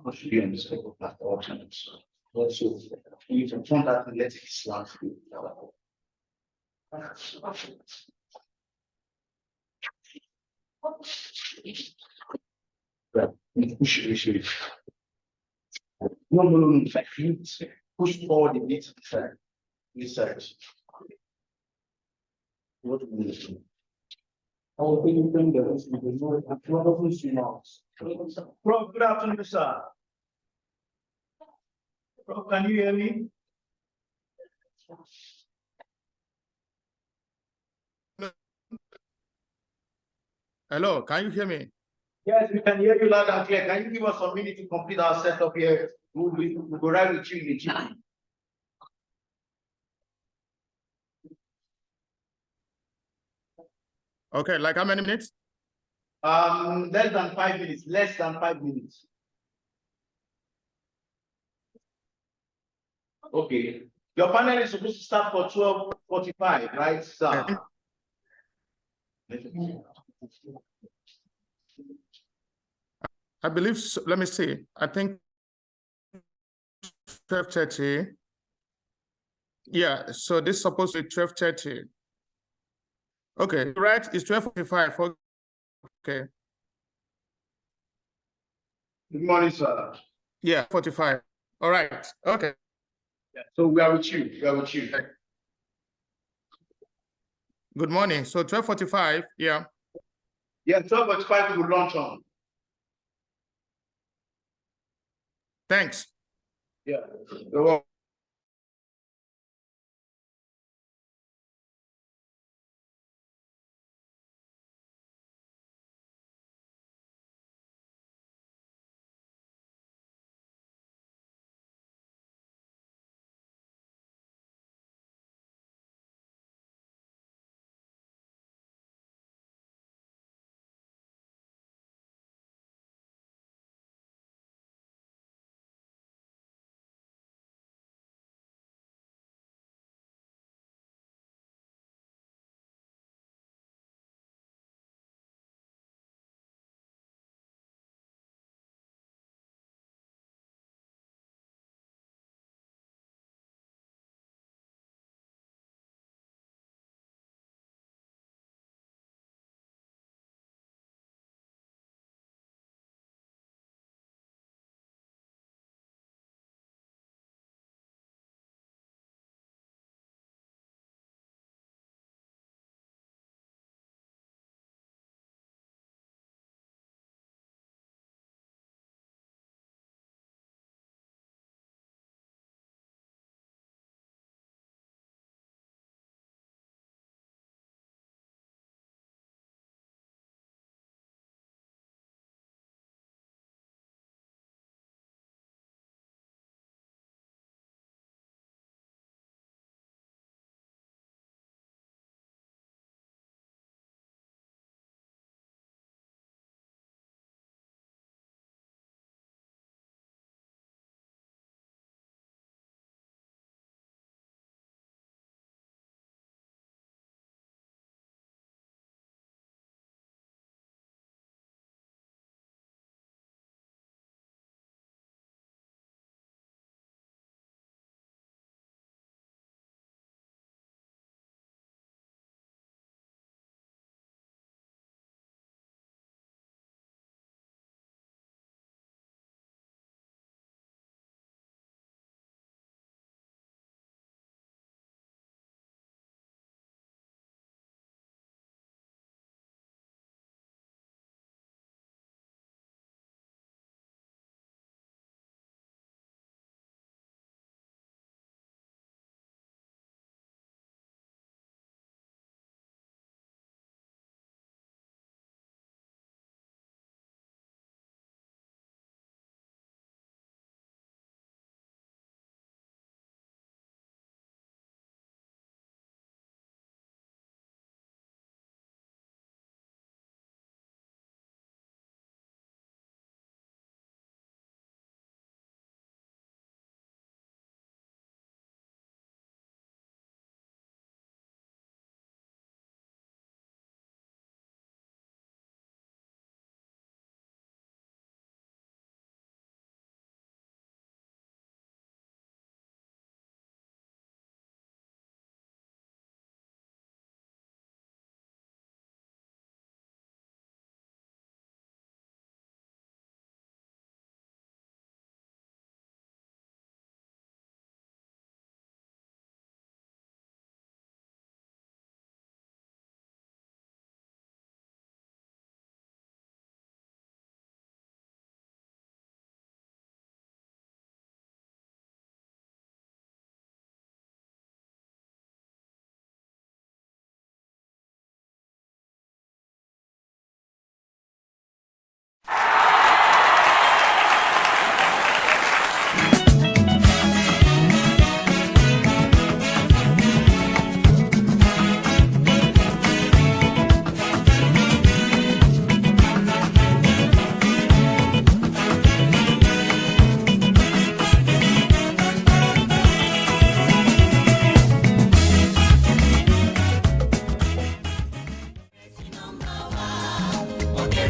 What should be on this paper platform? Also, you can turn that and let it slap through. Push it. No. Push forward the bit side. This side. What do you do? I will bring you the rest of the Prof, good afternoon, sir. Prof, can you hear me? Hello, can you hear me? Yes, we can hear you loud and clear. Can you give us a minute to complete our setup here? We'll go right with you in the chat. Okay, like how many minutes? Less than 5 minutes. Less than 5 minutes. Okay. Your panel is supposed to start for 12:45, right, sir? I believe so. Let me see. I think 12:30. Yeah, so this is supposed to be 12:30. Okay, right, it's 12:45. Okay. Good morning, sir. Yeah, 45. All right. Okay. Yeah. So we are with you. We are with you. Good morning. So 12:45. Yeah. Yeah, 12:45 we will launch on. Thanks. Yeah.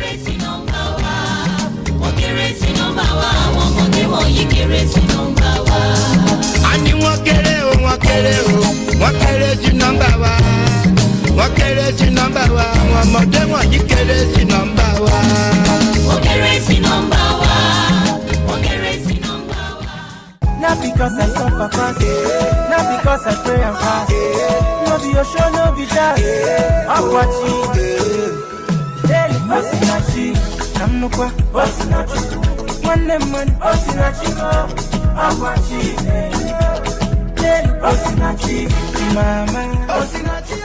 kéré sí nọ́mbà wa. Wọ́n kéré sí nọ́mbà wa. Àwọn ọmọdé wọ̀nyí kéré sí nọ́mbà wa. Àní wọ́n kéré o, wọ́n kéré o, wọ́n kéré sí nọ́mbà wa. Wọ́n kéré sí nọ́mbà wa. Àwọn ọmọdé wọ̀nyí kéré sí nọ́mbà wa. Wọ́n kéré sí nọ́mbà wa. Wọ́n kéré sí nọ́mbà wa. Not because I suffer fast, not because I pray and fast. No be your show, no be that. I'm watching. Daily Osinachi, I'm no qua Osinachi. One man Osinachi, I'm watching. Daily Osinachi, mama Osinachi.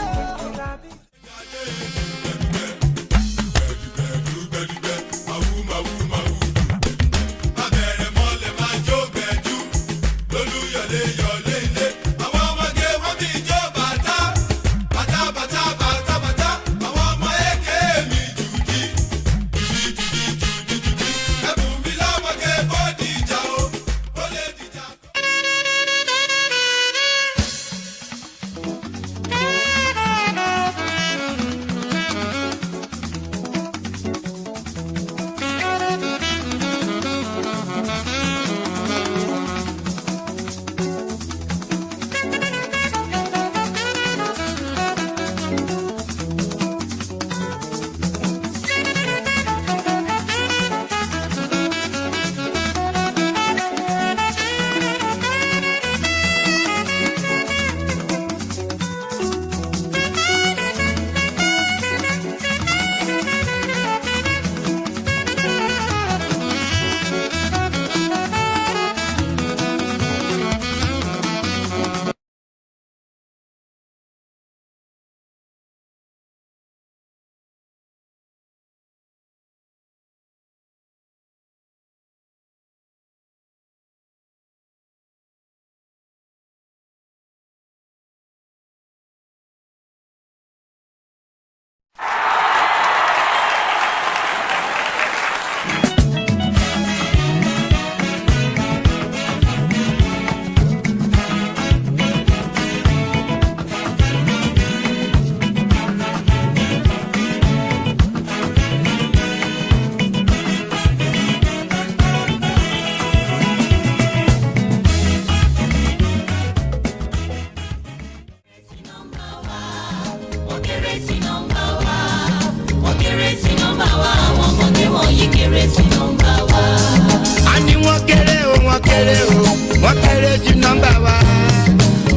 Àní wọ́n kéré o, wọ́n kéré o, wọ́n kéré sí nọ́mbà wa.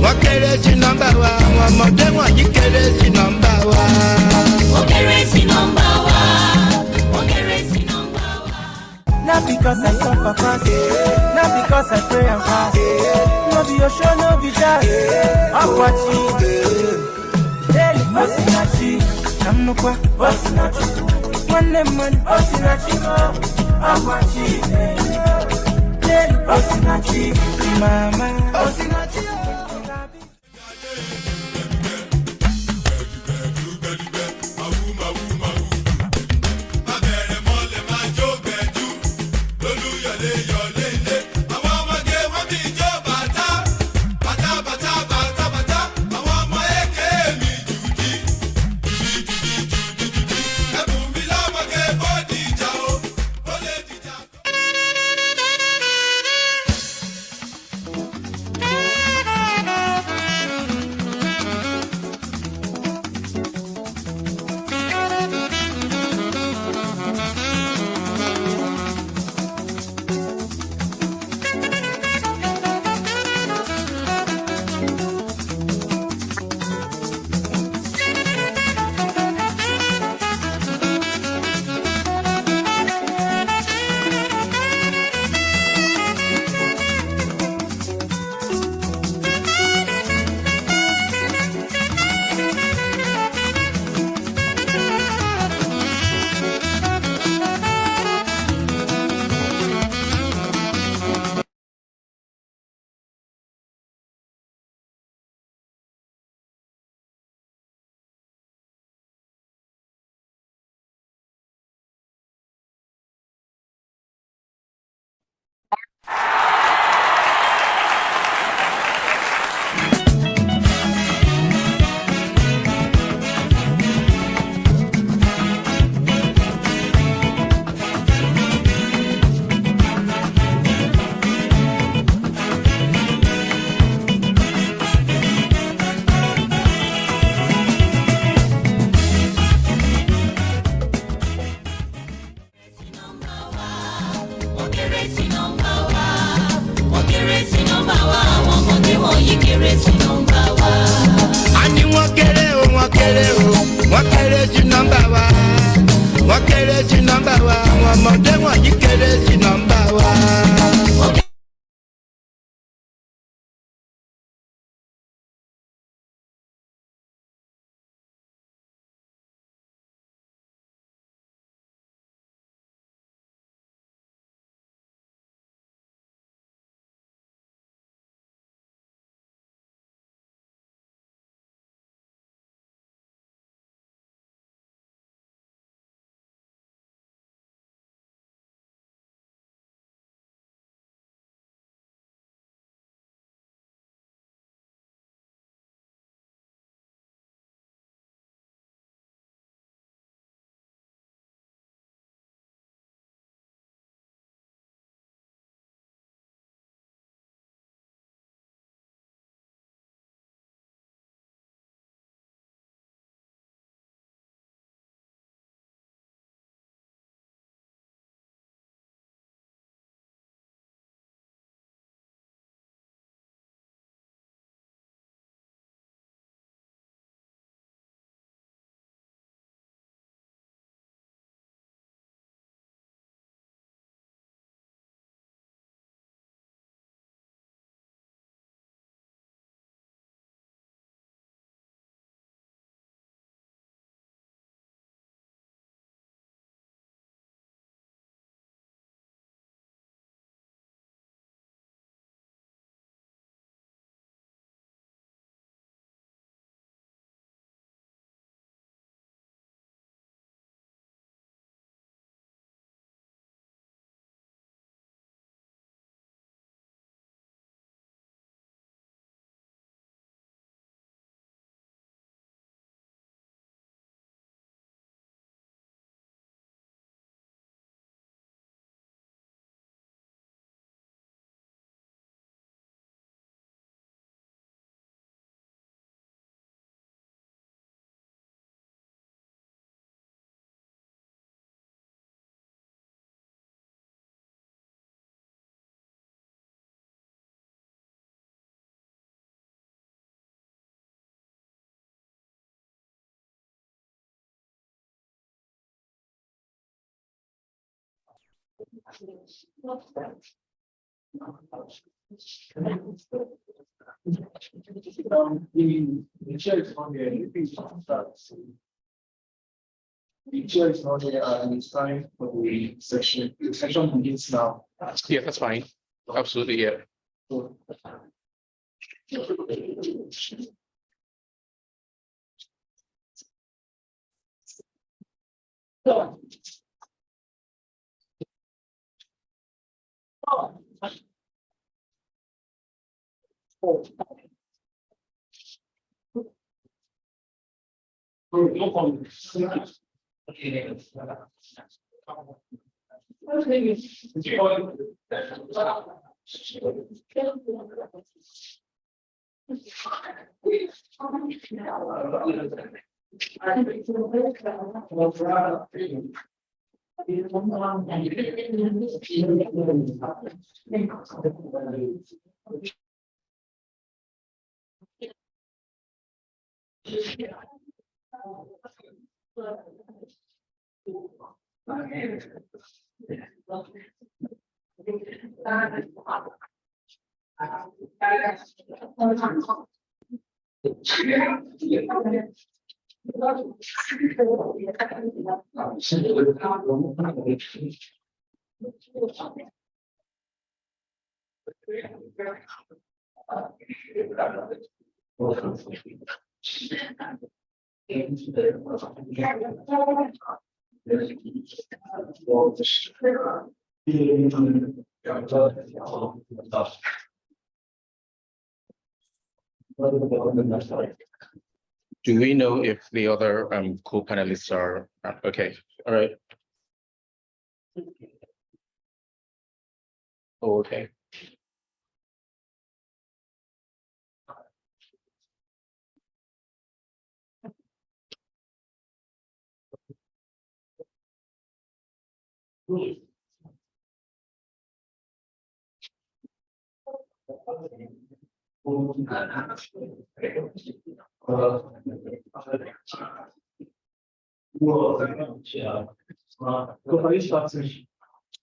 Wọ́n kéré sí nọ́mbà wa. Àwọn ọmọdé wọ̀nyí kéré sí nọ́mbà wa. Wọ́n kéré sí nọ́mbà wa. Wọ́n kéré sí nọ́mbà wa. Not because I suffer fast, not because I pray and fast. No be your show, no be that. I'm watching. Daily Osinachi, I'm no qua Osinachi. One man Osinachi, I'm watching. Daily Osinachi, mama Osinachi. sí nọ́mbà wa. Wọ́n kéré sí nọ́mbà wa. Àwọn ọmọdé wọ̀nyí kéré sí nọ́mbà wa. Àní wọ́n kéré o, wọ́n kéré o, wọ́n kéré sí nọ́mbà wa. Wọ́n kéré sí nọ́mbà wa, àwọn ọmọdé wọ̀nyí kéré sí nọ́mbà wa. The chair is on there. You think you start. The chair is on there and it's time for the session. The session begins now. Yeah, that's fine. Absolutely, yeah. So, no problem. Do we know if the other co-panelists are okay? All right. Oh, okay.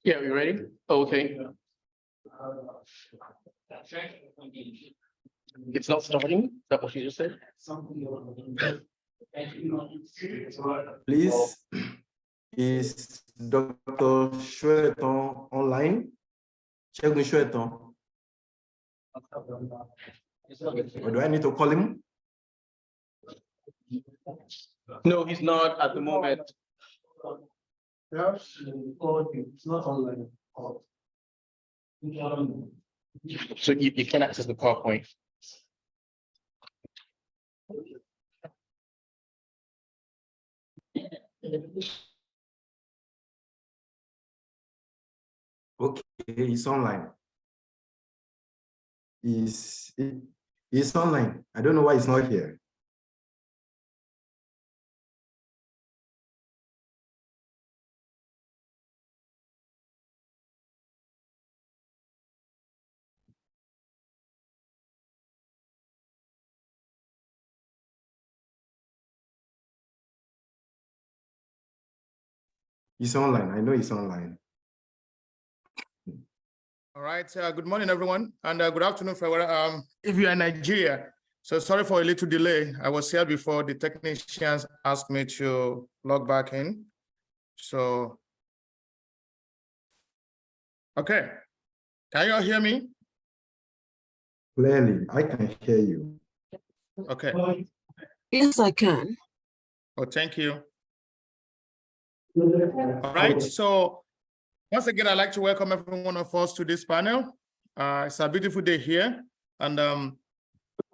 Yeah, you ready? Okay. It's not starting. Is that what you just said? Please, is Dr. Shueton online? Check with Shueton. Or do I need to call him? No, he's not at the moment. It's not online. So you can access the PowerPoint. Okay, he's online. He's online. I don't know why he's not here. He's online. I know he's online. All right. Good morning, everyone, and good afternoon for if you are in Nigeria. So sorry for a little delay. I was here before the technicians asked me to log back in. So, okay. Can you all hear me? Clearly, I can hear you. Okay. Yes, I can. Oh, thank you. All right. So once again, I'd like to welcome every one of us to this panel. It's a beautiful day here, and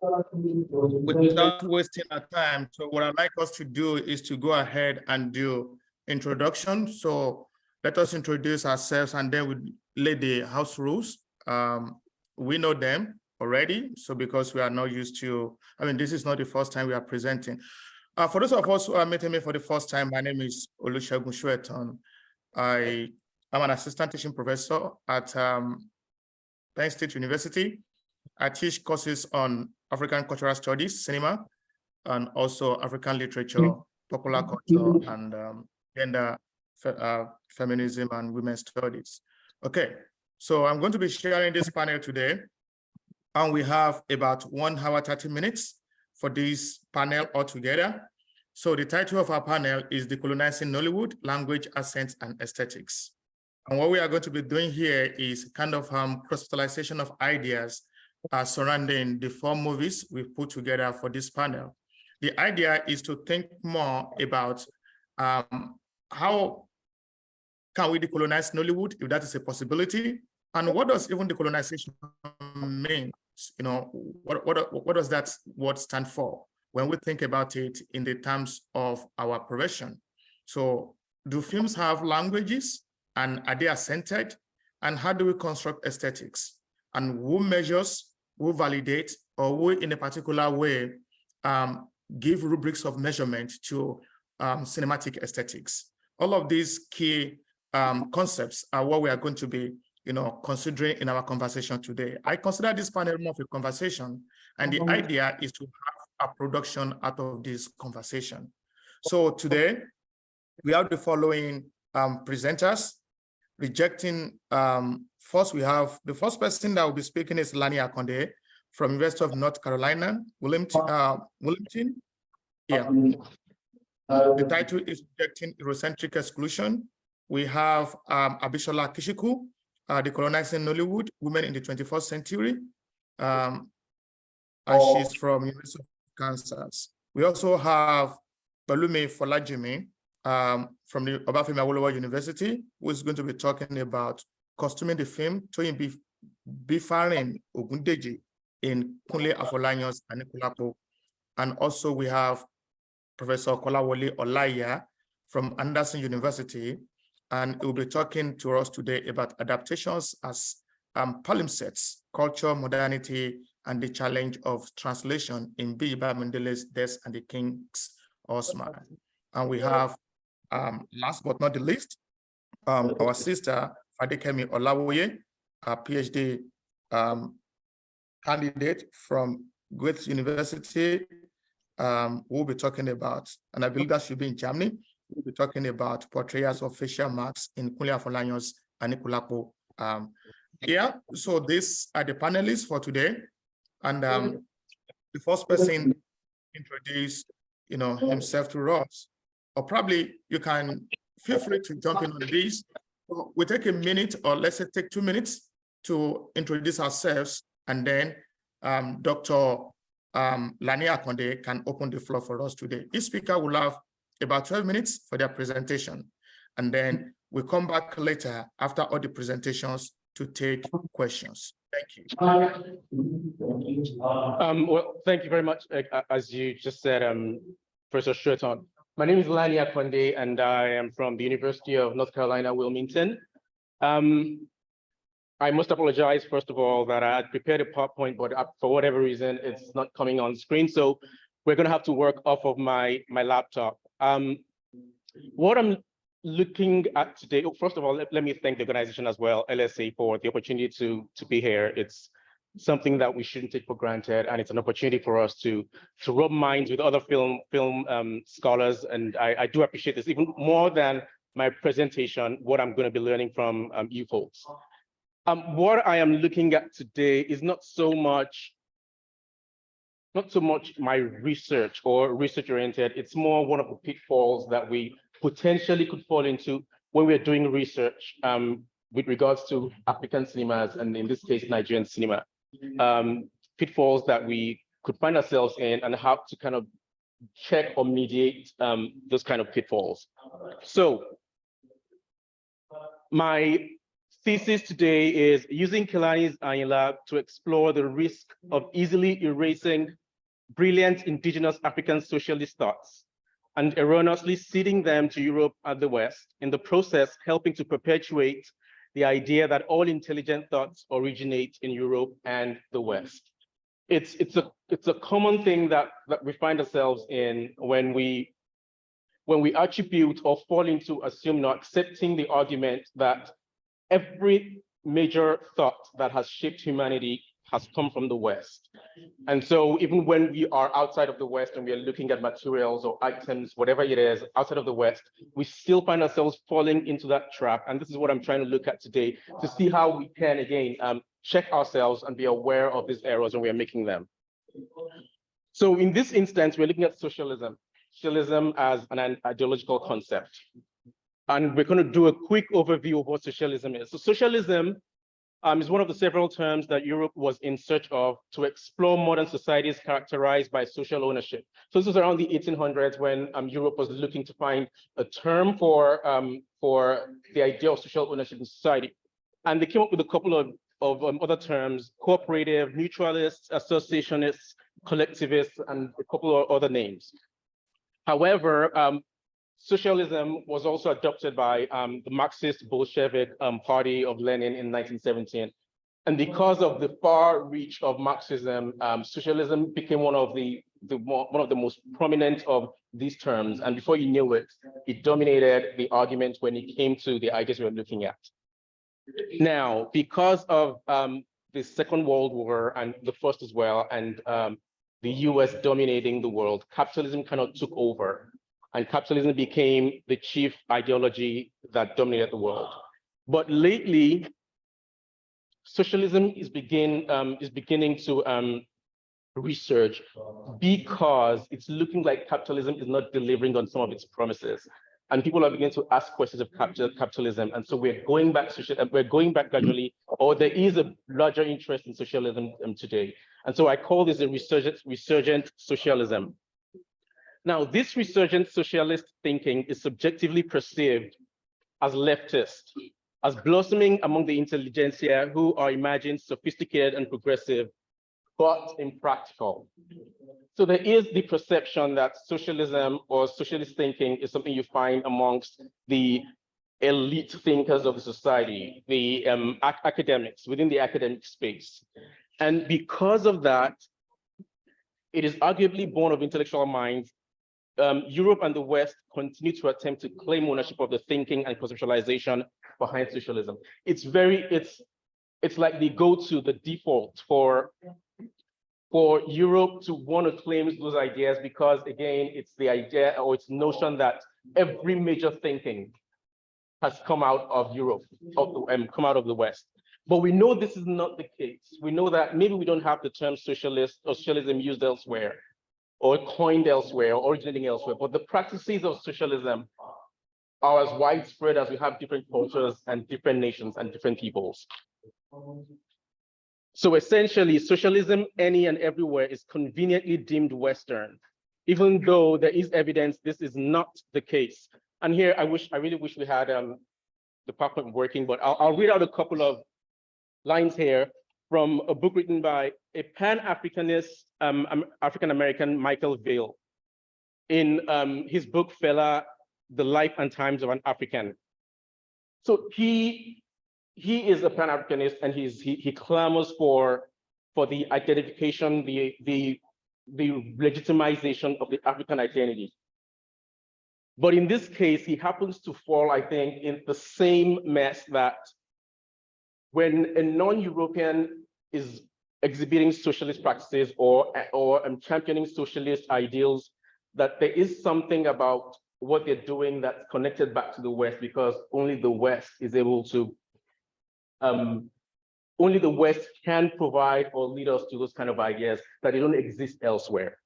without wasting our time, so what I'd like us to do is to go ahead and do introduction. So let us introduce ourselves, and then we lay the house rules. We know them already, so because we are not used to, this is not the first time we are presenting. For those of us who are meeting me for the first time, my name is Olusegun Shueton. I am an assistant teaching professor at Penn State University. I teach courses on African cultural studies, cinema, and also African literature, popular culture, and gender, feminism, and women's studies. Okay, so I'm going to be sharing this panel today, and we have about 1 hour, 30 minutes for this panel altogether. So the title of our panel is Decolonizing Nollywood, Language, Accent, and Aesthetics. And what we are going to be doing here is kind of cross-fertilization of ideas surrounding the 4 movies we've put together for this panel. The idea is to think more about how can we decolonize Nollywood, if that is a possibility, and what does even decolonization mean? You know, what does that word stand for when we think about it in the terms of our profession? So do films have languages, and are they accented? And how do we construct aesthetics? And who measures, who validates, or who in a particular way give rubrics of measurement to cinematic aesthetics? All of these key concepts are what we are going to be considering in our conversation today. I consider this panel more of a conversation, and the idea is to have a production out of this conversation. So today, we have the following presenters. Rejecting, first we have, the first person that will be speaking is Lani Akonde from University of North Carolina, Wilmington. Yeah. The title is Rejecting Eurocentric Exclusion. We have Abishola Kishiku, Decolonizing Nollywood, Women in the 21st Century. And she's from University of Kansas. We also have Balumi Folajimi, from the Obafemi Awolowo University, who is going to be talking about costuming the film Toyin Bifarin Ogundeji in Kunle Afolanyo's Anikulapo. And also we have Professor Kolawole Olaiya from Anderson University, and he will be talking to us today about adaptations as palimpsests, culture, modernity, and the challenge of translation in Biba Mendele's Death and the King's Osman. And we have last but not the least, our sister Fadekemi Olawoye, a PhD candidate from Goethe University. We'll be talking about, and I believe that should be in Germany. We'll be talking about portrayals of facial marks in Kunle Afolanyo's Anikulapo. Yeah, so these are the panelists for today. And the first person introduce, himself to us, or probably you can feel free to jump in on this. We'll take a minute, or let's say take 2 minutes to introduce ourselves, and then Dr. Lani Akonde can open the floor for us today. Each speaker will have about 12 minutes for their presentation, and then we'll come back later after all the presentations to take questions. Thank you. Well, thank you very much. As you just said, Professor Shurton. My name is Lani Akonde, and I am from the University of North Carolina, Wilmington. I must apologize, first of all, that I had prepared a PowerPoint, but for whatever reason, it's not coming on screen. So we're going to have to work off of my laptop. What I'm looking at today, first of all, let me thank the organization as well, LSA, for the opportunity to be here. It's something that we shouldn't take for granted, and it's an opportunity for us to rub minds with other film scholars. And I do appreciate this even more than my presentation, what I'm going to be learning from you folks. What I am looking at today is not so much my research or research oriented. It's more one of the pitfalls that we potentially could fall into when we're doing research with regards to African cinemas, and in this case, Nigerian cinema. Pitfalls that we could find ourselves in, and how to kind of check or mediate those kind of pitfalls. So my thesis today is using Kelani's Ayinla to explore the risk of easily erasing brilliant indigenous African socialist thoughts and erroneously ceding them to Europe and the West, in the process helping to perpetuate the idea that all intelligent thoughts originate in Europe and the West. It's a common thing that we find ourselves in when we attribute or fall into assuming or accepting the argument that every major thought that has shaped humanity has come from the West. And so even when we are outside of the West and we are looking at materials or items, whatever it is, outside of the West, we still find ourselves falling into that trap. And this is what I'm trying to look at today, to see how we can, again, check ourselves and be aware of these errors when we are making them. So in this instance, we're looking at socialism as an ideological concept. And we're going to do a quick overview of what socialism is. So socialism is one of the several terms that Europe was in search of to explore modern societies characterized by social ownership. So this was around the 1800s when Europe was looking to find a term for the idea of social ownership in society. And they came up with a couple of other terms: cooperative, mutualists, associationists, collectivists, and a couple of other names. However, socialism was also adopted by the Marxist Bolshevik party of Lenin in 1917. And because of the far reach of Marxism, socialism became one of the most prominent of these terms. And before you knew it, it dominated the argument when it came to the ideas we were looking at. Now, because of the Second World War and the First as well, and the US dominating the world, capitalism kind of took over. And capitalism became the chief ideology that dominated the world. But lately, socialism is beginning to resurge because it's looking like capitalism is not delivering on some of its promises. And people are beginning to ask questions of capitalism. And so we're going back gradually, or there is a larger interest in socialism today. And so I call this a resurgent socialism. Now, this resurgent socialist thinking is subjectively perceived as leftist, as blossoming among the intelligentsia who are imagined sophisticated and progressive, but impractical. So there is the perception that socialism or socialist thinking is something you find amongst the elite thinkers of the society, the academics, within the academic space. And because of that, it is arguably born of intellectual minds. Europe and the West continue to attempt to claim ownership of the thinking and conceptualization behind socialism. It's like the go-to, the default for for Europe to want to claim those ideas because, again, it's the idea or it's notion that every major thinking has come out of Europe, come out of the West. But we know this is not the case. We know that maybe we don't have the term socialist or socialism used elsewhere or coined elsewhere or originating elsewhere, but the practices of socialism are as widespread as we have different cultures and different nations and different peoples. So essentially, socialism any and everywhere is conveniently deemed Western, even though there is evidence this is not the case. And here, I really wish we had the PowerPoint working, but I'll read out a couple of lines here from a book written by a Pan-Africanist, African-American, Michael Vail, in his book, Fela, The Life and Times of an African. So he is a Pan-Africanist, and he clamors for the identification, the legitimization of the African identity. But in this case, he happens to fall, I think, in the same mess that when a non-European is exhibiting socialist practices or championing socialist ideals, that there is something about what they're doing that's connected back to the West, because only the West is able to, only the West can provide or lead us to those kind of ideas that they don't exist elsewhere.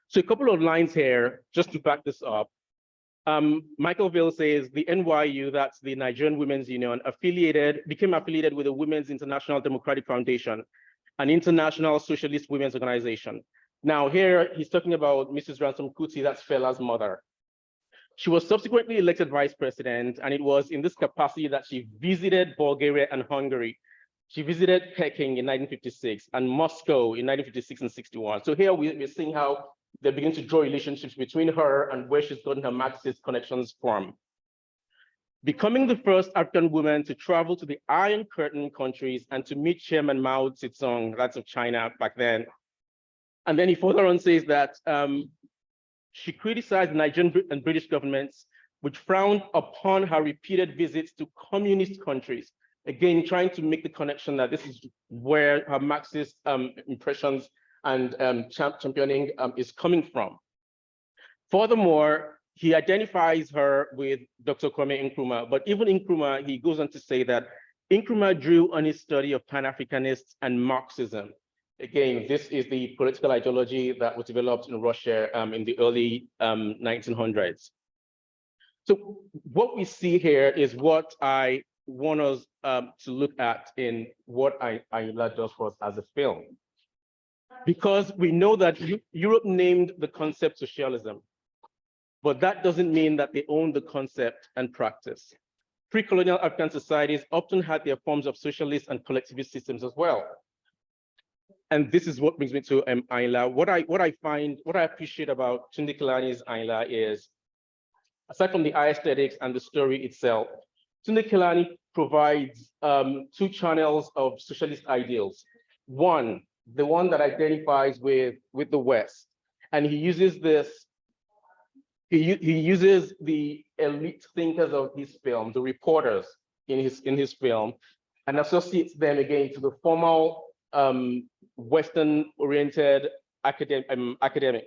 So a couple of lines here, just to back this up. Michael Vail says the NYU, that's the Nigerian Women's Union, became affiliated with the Women's International Democratic Foundation, an international socialist women's organization. Now here he's talking about Mrs. Ransom Kuti, that's Fela's mother. She was subsequently elected vice president, and it was in this capacity that she visited Bulgaria and Hungary. She visited Peking in 1956 and Moscow in 1956 and 61. So here we're seeing how they begin to draw relationships between her and where she's gotten her Marxist connections from. Becoming the first African woman to travel to the Iron Curtain countries and to meet Chairman Mao Zedong, that's of China back then. And then he further on says that she criticized Nigerian and British governments, which frowned upon her repeated visits to communist countries. Again, trying to make the connection that this is where her Marxist impressions and championing is coming from. Furthermore, he identifies her with Dr. Kwame Nkrumah, but even Nkrumah, he goes on to say that Nkrumah drew on his study of Pan-Africanists and Marxism. Again, this is the political ideology that was developed in Russia in the early 1900s. So what we see here is what I want us to look at in what Ayinla does for us as a film. Because we know that Europe named the concept socialism, but that doesn't mean that they own the concept and practice. Pre-colonial African societies often had their forms of socialist and collectivist systems as well. And this is what brings me to Ayinla. What I appreciate about Tunde Kelani's Ayinla is, aside from the aesthetics and the story itself, Tunde Kelani provides two channels of socialist ideals. One, the one that identifies with the West, and he uses this. He uses the elite thinkers of his film, the reporters in his film, and associates them again to the formal Western-oriented academic.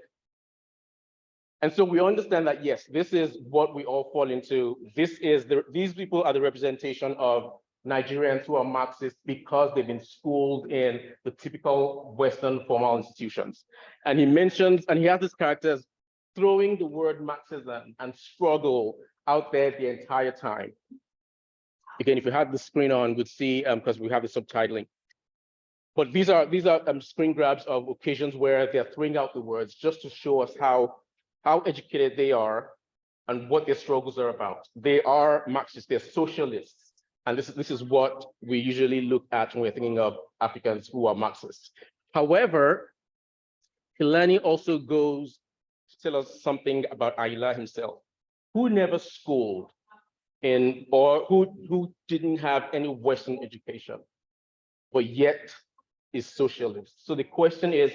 And so we understand that yes, this is what we all fall into. These people are the representation of Nigerians who are Marxists because they've been schooled in the typical Western formal institutions. And he mentions, and he has these characters throwing the word Marxism and struggle out there the entire time. Again, if you had the screen on, we'd see, because we have the subtitling. But these are screen grabs of occasions where they're throwing out the words just to show us how educated they are and what their struggles are about. They are Marxists, they're socialists. And this is what we usually look at when we're thinking of Africans who are Marxists. However, Kelani also goes to tell us something about Ayinla himself, who never schooled in, or who didn't have any Western education, but yet is socialist. So the question is,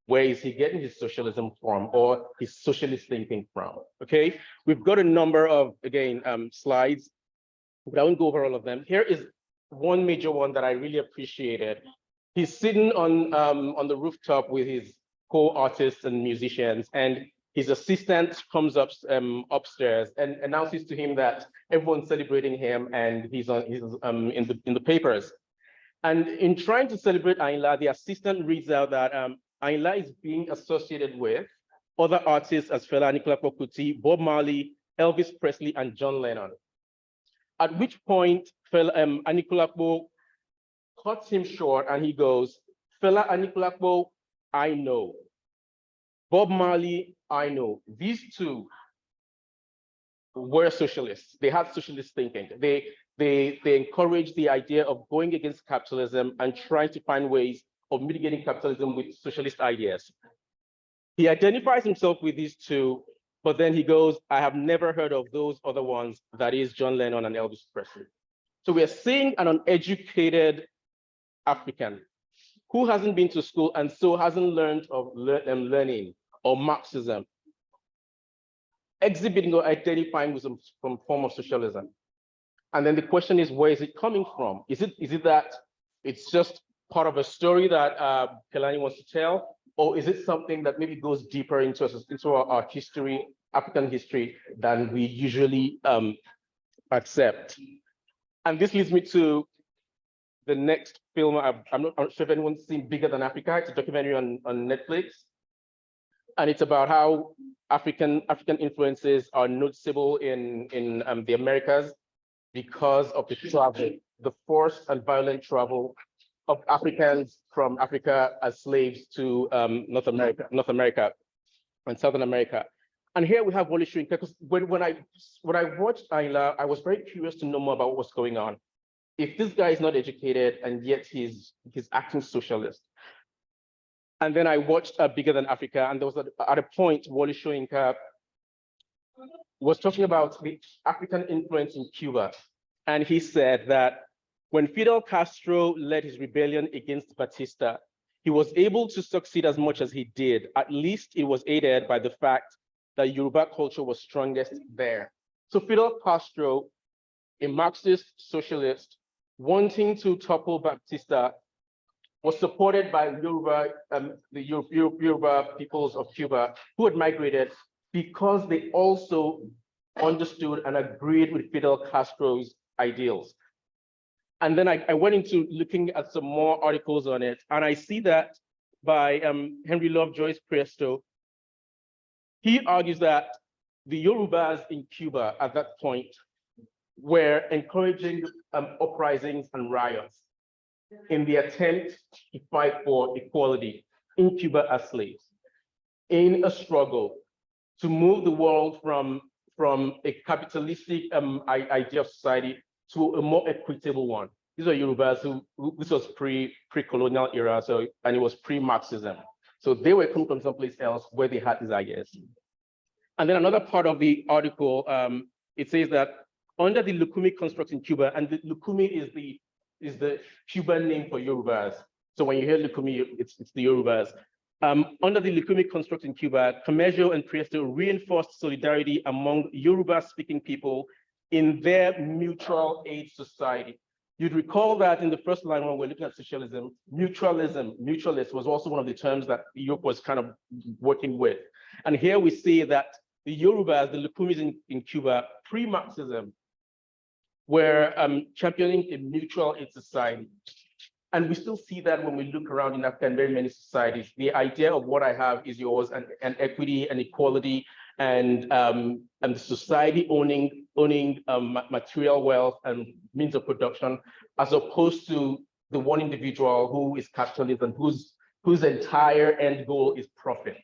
where is he getting his socialism from, or his socialist thinking from? Okay, we've got a number of, again, slides, but I won't go over all of them. Here is one major one that I really appreciated. He's sitting on the rooftop with his co-artists and musicians, and his assistant comes up upstairs and announces to him that everyone's celebrating him and he's in the papers. And in trying to celebrate Ayinla, the assistant reads out that Ayinla is being associated with other artists as Fela Anikulapo Kuti, Bob Marley, Elvis Presley, and John Lennon. At which point, Anikulapo cuts him short and he goes, Fela Anikulapo, I know. Bob Marley, I know. These two were socialists. They had socialist thinking. They encouraged the idea of going against capitalism and trying to find ways of mitigating capitalism with socialist ideas. He identifies himself with these two, but then he goes, I have never heard of those other ones, that is John Lennon and Elvis Presley. So we are seeing an uneducated African who hasn't been to school and so hasn't learned of learning or Marxism, exhibiting or identifying with some form of socialism. And then the question is, where is it coming from? Is it that it's just part of a story that Kelani wants to tell? Or is it something that maybe goes deeper into our history, African history, than we usually accept? And this leads me to the next film. I'm not sure if anyone's seen Bigger Than Africa. It's a documentary on Netflix. And it's about how African influences are noticeable in the Americas because of the travel, the forced and violent travel of Africans from Africa as slaves to North America and Southern America. And here we have Wole Soyinka, because when I watched Ayinla, I was very curious to know more about what was going on. If this guy is not educated and yet he's acting socialist. And then I watched Bigger Than Africa, and there was at a point Wole Soyinka was talking about the African influence in Cuba. And he said that when Fidel Castro led his rebellion against Batista, he was able to succeed as much as he did. At least it was aided by the fact that Yoruba culture was strongest there. So Fidel Castro, a Marxist socialist, wanting to topple Batista, was supported by Yoruba, the Yoruba peoples of Cuba who had migrated because they also understood and agreed with Fidel Castro's ideals. And then I went into looking at some more articles on it, and I see that by Henry Lovejoy's Presto. He argues that the Yorubas in Cuba at that point were encouraging uprisings and riots in the attempt to fight for equality in Cuba as slaves, in a struggle to move the world from a capitalistic idea of society to a more equitable one. These are Yorubas who this was pre-colonial era, and it was pre-Marxism. So they were coming from someplace else where they had these ideas. And then another part of the article, it says that under the Lukumi construct in Cuba, and the Lukumi is the Cuban name for Yorubas. So when you hear Lukumi, it's the Yorubas. Under the Lukumi construct in Cuba, Camejo and Priesto reinforced solidarity among Yoruba-speaking people in their mutual aid society. You'd recall that in the first line when we're looking at socialism, mutualist was also one of the terms that Europe was kind of working with. And here we see that the Yorubas, the Lukumis in Cuba, pre-Marxism, were championing a mutual aid society. And we still see that when we look around in Africa and very many societies, the idea of what I have is yours, and equity and equality, and the society owning material wealth and means of production, as opposed to the one individual who is capitalist and whose entire end goal is profit.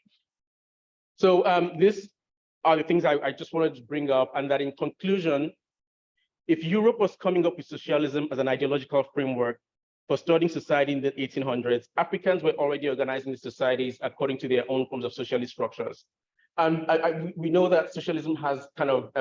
So these are the things I just wanted to bring up, and that in conclusion, if Europe was coming up with socialism as an ideological framework for studying society in the 1800s, Africans were already organizing the societies according to their own forms of socialist structures. And we know that socialism has kind of,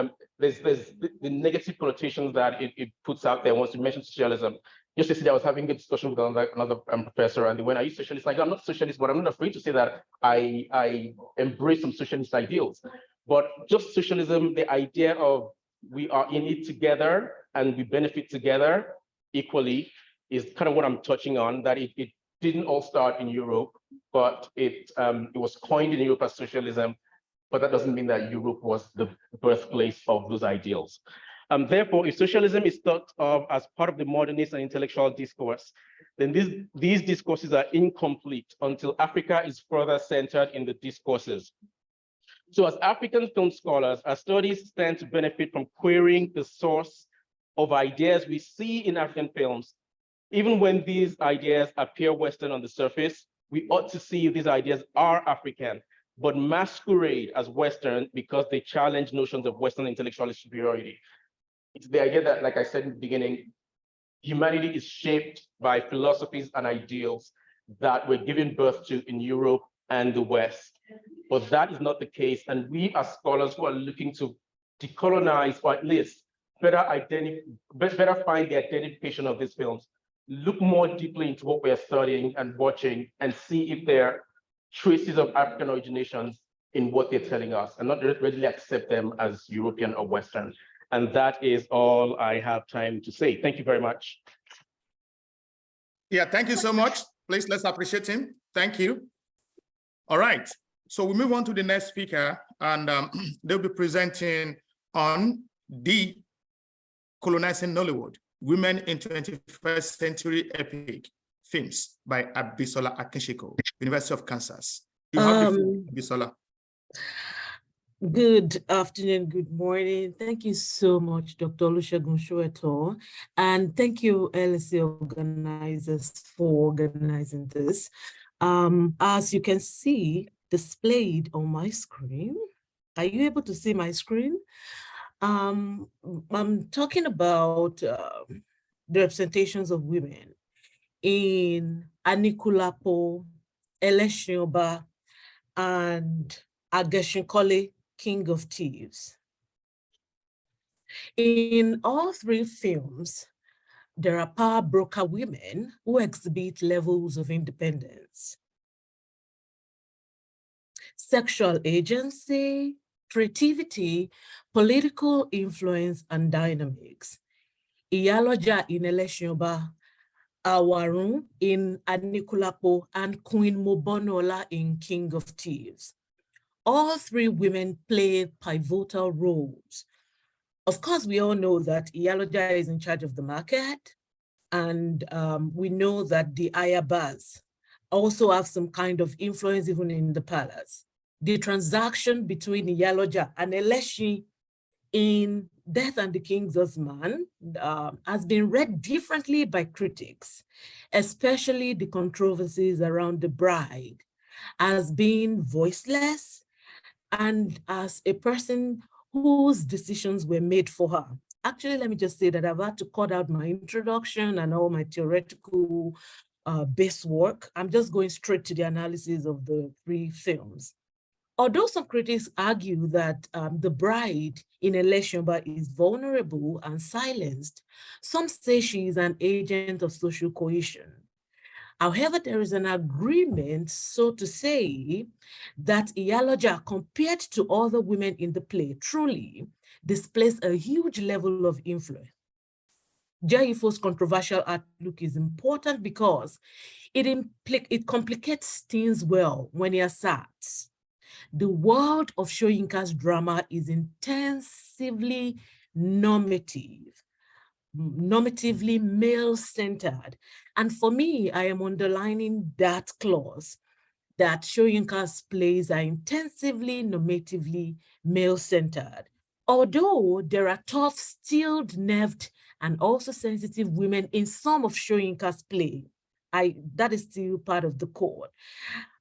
there's the negative connotations that it puts out there once you mention socialism. Just yesterday, I was having a discussion with another professor, and when I use socialist, like, I'm not socialist, but I'm not afraid to say that I embrace some socialist ideals. But just socialism, the idea of we are in it together and we benefit together equally, is kind of what I'm touching on, that it didn't all start in Europe, but it was coined in Europe as socialism, but that doesn't mean that Europe was the birthplace of those ideals. Therefore, if socialism is thought of as part of the modernist and intellectual discourse, then these discourses are incomplete until Africa is further centered in the discourses. So as African film scholars, our studies stand to benefit from querying the source of ideas we see in African films. Even when these ideas appear Western on the surface, we ought to see if these ideas are African, but masquerade as Western because they challenge notions of Western intellectual superiority. It's the idea that, like I said in the beginning, humanity is shaped by philosophies and ideals that were given birth to in Europe and the West. But that is not the case. And we as scholars who are looking to decolonize, or at least better find the identification of these films, look more deeply into what we're studying and watching and see if there are traces of African originations in what they're telling us and not readily accept them as European or Western. And that is all I have time to say. Thank you very much. Yeah, thank you so much. Please, let's appreciate him. Thank you. All right, so we move on to the next speaker, and they'll be presenting on Decolonizing Nollywood, Women in 21st Century Epic Films by Abisola Akinshiko, University of Kansas. You have the floor, Abisola. Good afternoon, good morning. Thank you so much, Dr. Olusegun Soweto, and thank you, LSE organizers, for organizing this. As you can see displayed on my screen, are you able to see my screen? I'm talking about the representations of women in Anikulapo, Eleshinioba, and Ageshinkole, King of Thieves. In all three films, there are power broker women who exhibit levels of independence, sexual agency, creativity, political influence, and dynamics. Iyaloja in Eleshinioba, Awarun in Anikulapo, and Queen Mobonola in King of Thieves. All three women played pivotal roles. Of course, we all know that Iyaloja is in charge of the market, and we know that the Ayabas also have some kind of influence even in the palace. The transaction between Iyaloja and Eleshi in Death and the King's Husband has been read differently by critics, especially the controversies around the bride as being voiceless and as a person whose decisions were made for her. Actually, let me just say that I've had to cut out my introduction and all my theoretical base work. I'm just going straight to the analysis of the three films. Although some critics argue that the bride in Eleshinioba is vulnerable and silenced, some say she is an agent of social cohesion. However, there is an agreement, so to say, that Iyaloja, compared to other women in the play, truly displays a huge level of influence. Jaifo's controversial outlook is important because it complicates things well when he asserts the world of Soyinka's drama is intensively normatively male-centered. And for me, I am underlining that clause, that Soyinka's plays are intensively normatively male-centered. Although there are tough, steel-nerved, and also sensitive women in some of Soyinka's play, that is still part of the core.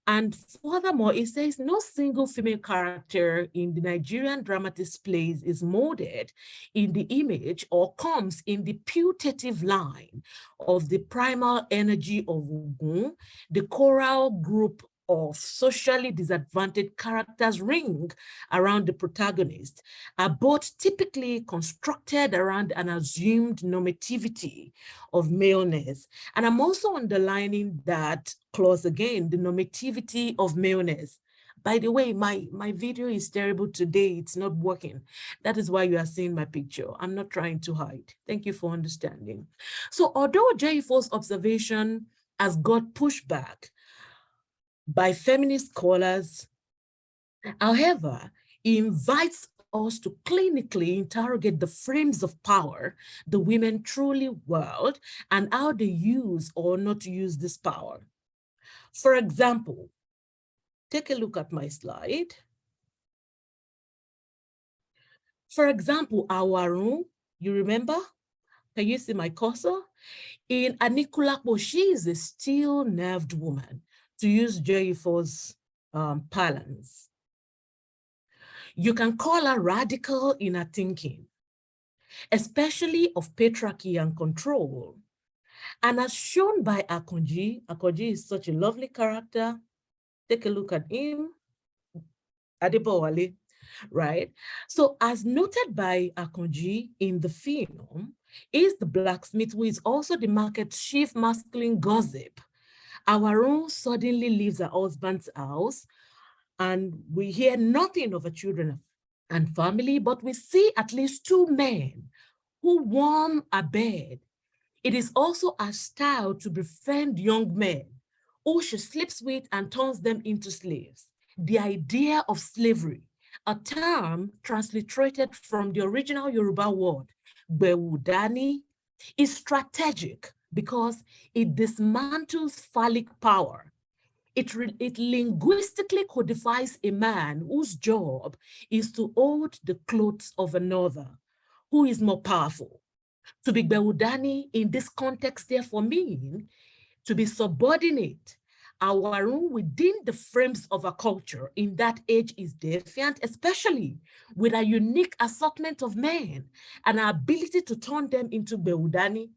And furthermore, it says no single female character in the Nigerian dramatist plays is molded in the image or comes in the putative line of the primal energy of Ogun, the choral group of socially disadvantaged characters ring around the protagonist are both typically constructed around an assumed normativity of maleness. And I'm also underlining that clause again, the normativity of maleness. By the way, my video is terrible today. It's not working. That is why you are seeing my picture. I'm not trying to hide. Thank you for understanding. So although Jaifo's observation has got pushed back by feminist scholars. However, he invites us to clinically interrogate the frames of power the women truly wield and how they use or not use this power. For example, take a look at my slide. For example, Awarun, you remember? Can you see my cursor? In Anikulapo, she is a steel-nerved woman, to use J4's parlance. You can call her radical in her thinking, especially of patriarchy and control. And as shown by Akonji, Akonji is such a lovely character. Take a look at him, Adebowale, right? So as noted by Akonji in the film, is the blacksmith who is also the market's chief masculine gossip. Awarun suddenly leaves her husband's house and we hear nothing of her children and family, but we see at least 2 men who warm a bed. It is also her style to befriend young men who she sleeps with and turns them into slaves. The idea of slavery, a term transliterated from the original Yoruba word, bewudani, is strategic because it dismantles phallic power. It linguistically codifies a man whose job is to hold the clothes of another, who is more powerful. To be bewudani in this context therefore mean to be subordinate. Awarun within the frames of a culture in that age is defiant, especially with a unique assortment of men and her ability to turn them into bewudani.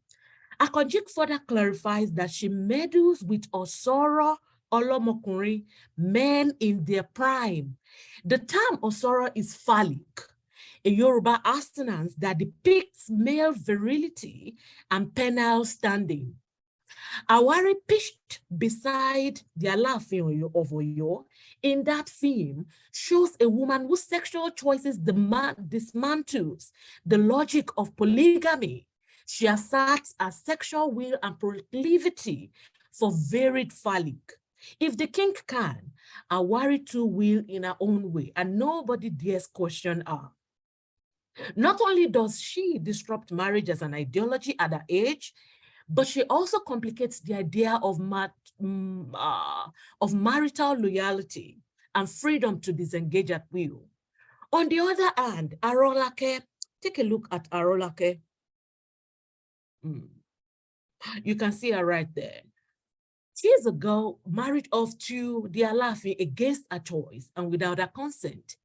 Akonjik further clarifies that she meddles with Osoro Olomokuri, men in their prime. The term Osoro is phallic, a Yoruba assonance that depicts male virility and penile standing. Awari pitched beside the Alaafin of Oyo in that film shows a woman whose sexual choices dismantles the logic of polygamy. She asserts a sexual will and proclivity for varied phallic. If the king can, Awari too will in her own way, and nobody dares question her. Not only does she disrupt marriage as an ideology at her age, but she also complicates the idea of marital loyalty and freedom to disengage at will. On the other hand, Arolake, take a look at Arolake. You can see her right there. She is a girl married off to the Alaafin against her choice and without her consent.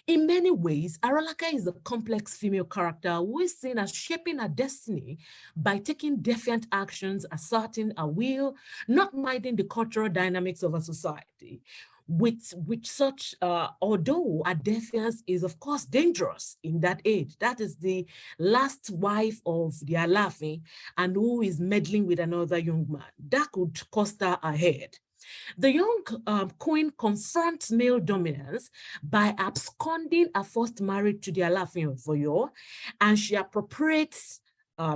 In many ways, Arolake is a complex female character who is seen as shaping her destiny by taking defiant actions, asserting her will, not minding the cultural dynamics of a society. With such, although a defiance is of course dangerous in that age, that is the last wife of the Alaafin and who is meddling with another young man. That could cost her her head. The young queen confronts male dominance by absconding her first marriage to the Alaafin of Oyo, and she appropriates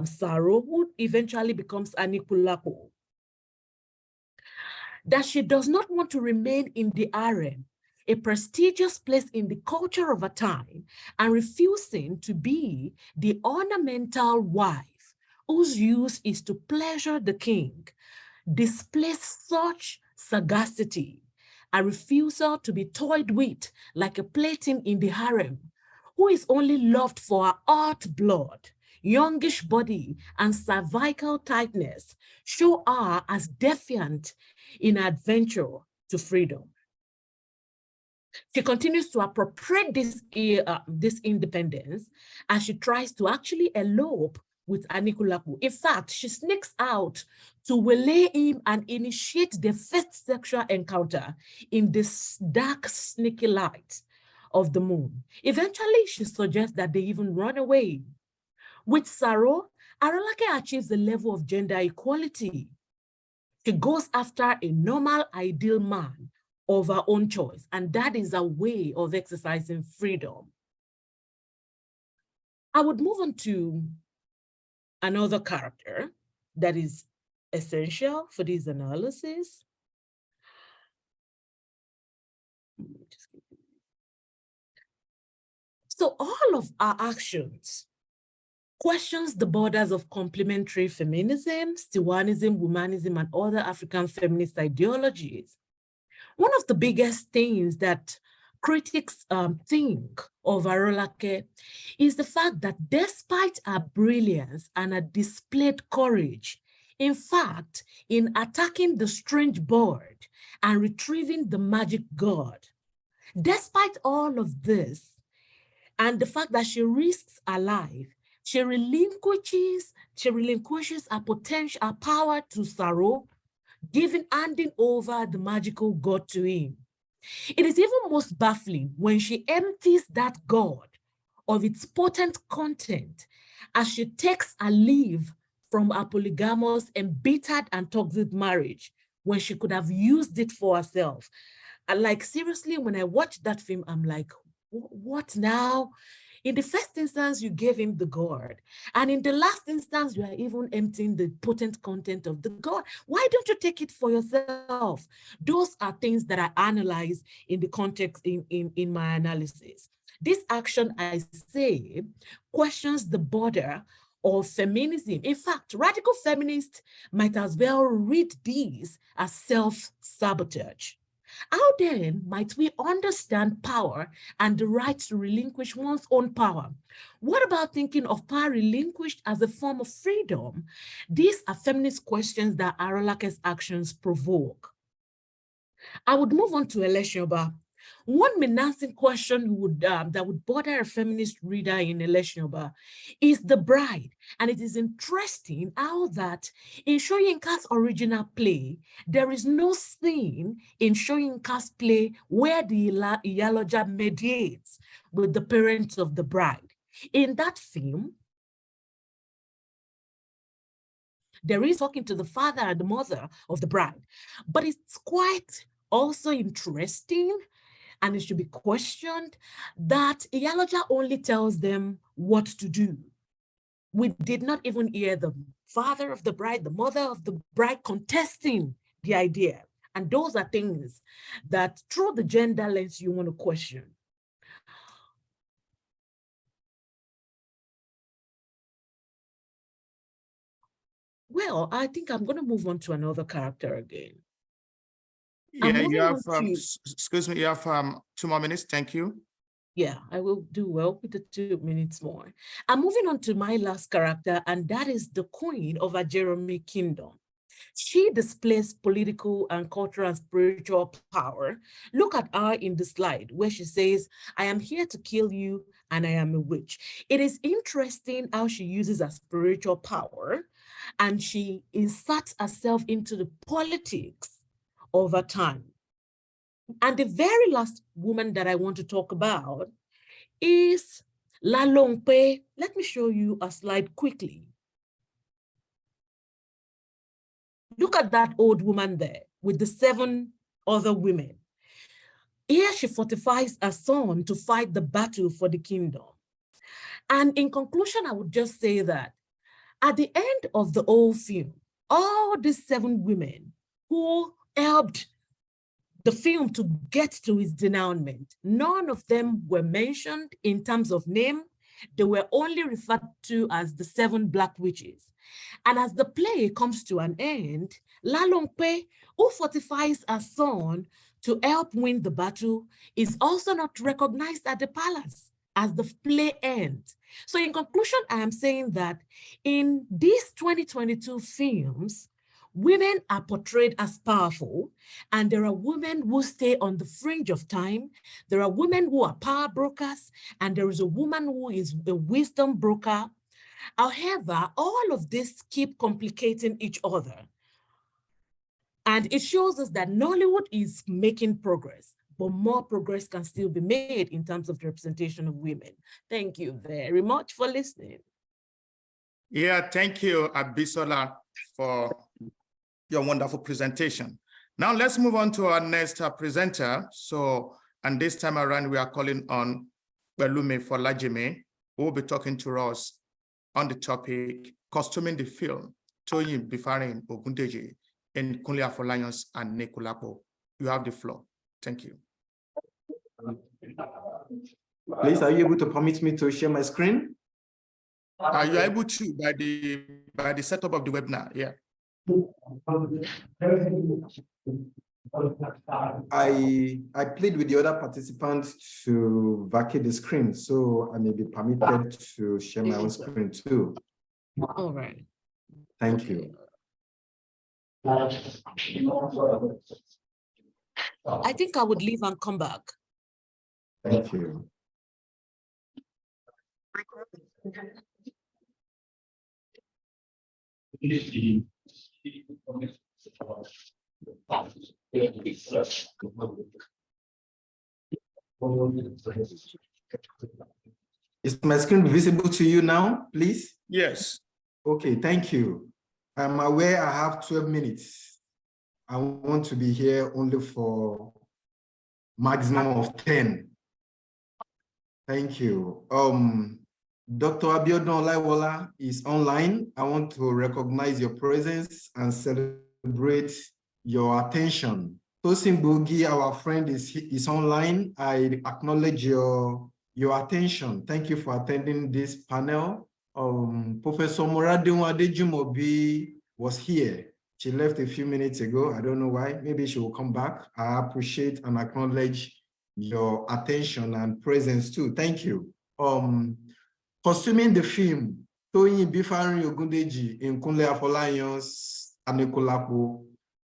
Saro, who eventually becomes Anikulapo. That she does not want to remain in the harem, a prestigious place in the culture of her time, and refusing to be the ornamental wife whose use is to pleasure the king, displays such sagacity, a refusal to be toyed with like a plaything in the harem, who is only loved for her hot blood, youngish body, and cervical tightness, show her as defiant in her adventure to freedom. She continues to appropriate this independence as she tries to actually elope with Anikulapo. In fact, she sneaks out to waylay him and initiate their first sexual encounter in this dark, sneaky light of the moon. Eventually, she suggests that they even run away. With Saro, Arolake achieves a level of gender equality. She goes after a normal, ideal man of her own choice, and that is a way of exercising freedom. I would move on to another character that is essential for this analysis. So all of our actions questions the borders of complementary feminism, Stiwanism, womanism, and other African feminist ideologies. One of the biggest things that critics think of Arolake is the fact that despite her brilliance and her displayed courage, in fact, in attacking the strange bird and retrieving the magic god, despite all of this, and the fact that she risks her life, she relinquishes her potential, her power to Saro, handing over the magical god to him. It is even most baffling when she empties that god of its potent content as she takes a leave from a polygamous, embittered, and toxic marriage when she could have used it for herself. And like, seriously, when I watched that film, I'm like, what now? In the first instance, you gave him the god. And in the last instance, you are even emptying the potent content of the god. Why don't you take it for yourself? Those are things that I analyze in the context in my analysis. This action, I say, questions the border of feminism. In fact, radical feminists might as well read these as self-sabotage. How then might we understand power and the right to relinquish one's own power? What about thinking of power relinquished as a form of freedom? These are feminist questions that Arolake's actions provoke. I would move on to Eleshoba. One menacing question that would bother a feminist reader in Eleshoba is the bride. And it is interesting how that in Soyinka's original play, there is no scene in Soyinka's play where the Iyaloja mediates with the parents of the bride. In that film, there is talking to the father and the mother of the bride, but it's quite also interesting, and it should be questioned, that Iyaloja only tells them what to do. We did not even hear the father of the bride, the mother of the bride contesting the idea. And those are things that through the gender lens you want to question. Well, I think I'm going to move on to another character again. Yeah, you have, excuse me, you have 2 more minutes. Thank you. Yeah, I will do well with the 2 minutes more. I'm moving on to my last character, and that is the queen of a Jeremy kingdom. She displays political and cultural and spiritual power. Look at her in the slide where she says, I am here to kill you and I am a witch. It is interesting how she uses her spiritual power and she inserts herself into the politics over time. And the very last woman that I want to talk about is Lalongpe. Let me show you a slide quickly. Look at that old woman there with the 7 other women. Here she fortifies her son to fight the battle for the kingdom. And in conclusion, I would just say that at the end of the whole film, all these 7 women who helped the film to get to its denouement, none of them were mentioned in terms of name. They were only referred to as the 7 black witches. And as the play comes to an end, Lalongpe, who fortifies her son to help win the battle, is also not recognized at the palace as the play ends. So in conclusion, I am saying that in these 2022 films, women are portrayed as powerful, and there are women who stay on the fringe of time. There are women who are power brokers, and there is a woman who is a wisdom broker. However, all of this keep complicating each other. And it shows us that Nollywood is making progress, but more progress can still be made in terms of the representation of women. Thank you very much for listening. Yeah, thank you, Abisola, for your wonderful presentation. Now let's move on to our next presenter. So, and this time around, we are calling on Belume Folajime, who will be talking to us on the topic, costuming the film, Toyin Bifarin Ogundeji in Kunle Afolayan's and Anikulapo. You have the floor. Thank you. Please, are you able to permit me to share my screen? Are you able to by the setup of the webinar? Yeah. I plead with the other participants to vacate the screen, so I may be permitted to share my own screen too. All right. Thank you. I think I would leave and come back. Thank you. Is my screen visible to you now, please? Yes. Okay, thank you. I'm aware I have 12 minutes. I want to be here only for maximum of 10. Thank you. Dr. Abiodun Olaiwola is online. I want to recognize your presence and celebrate your attention. Tosin Bogi, our friend, is online. I acknowledge your attention. Thank you for attending this panel. Professor Moradun Adejumobi was here. She left a few minutes ago. I don't know why. Maybe she will come back. I appreciate and acknowledge your attention and presence too. Thank you. Costuming the film, Toyin Bifarin Ogundeji in Kunle Afolayan's Anikulapo,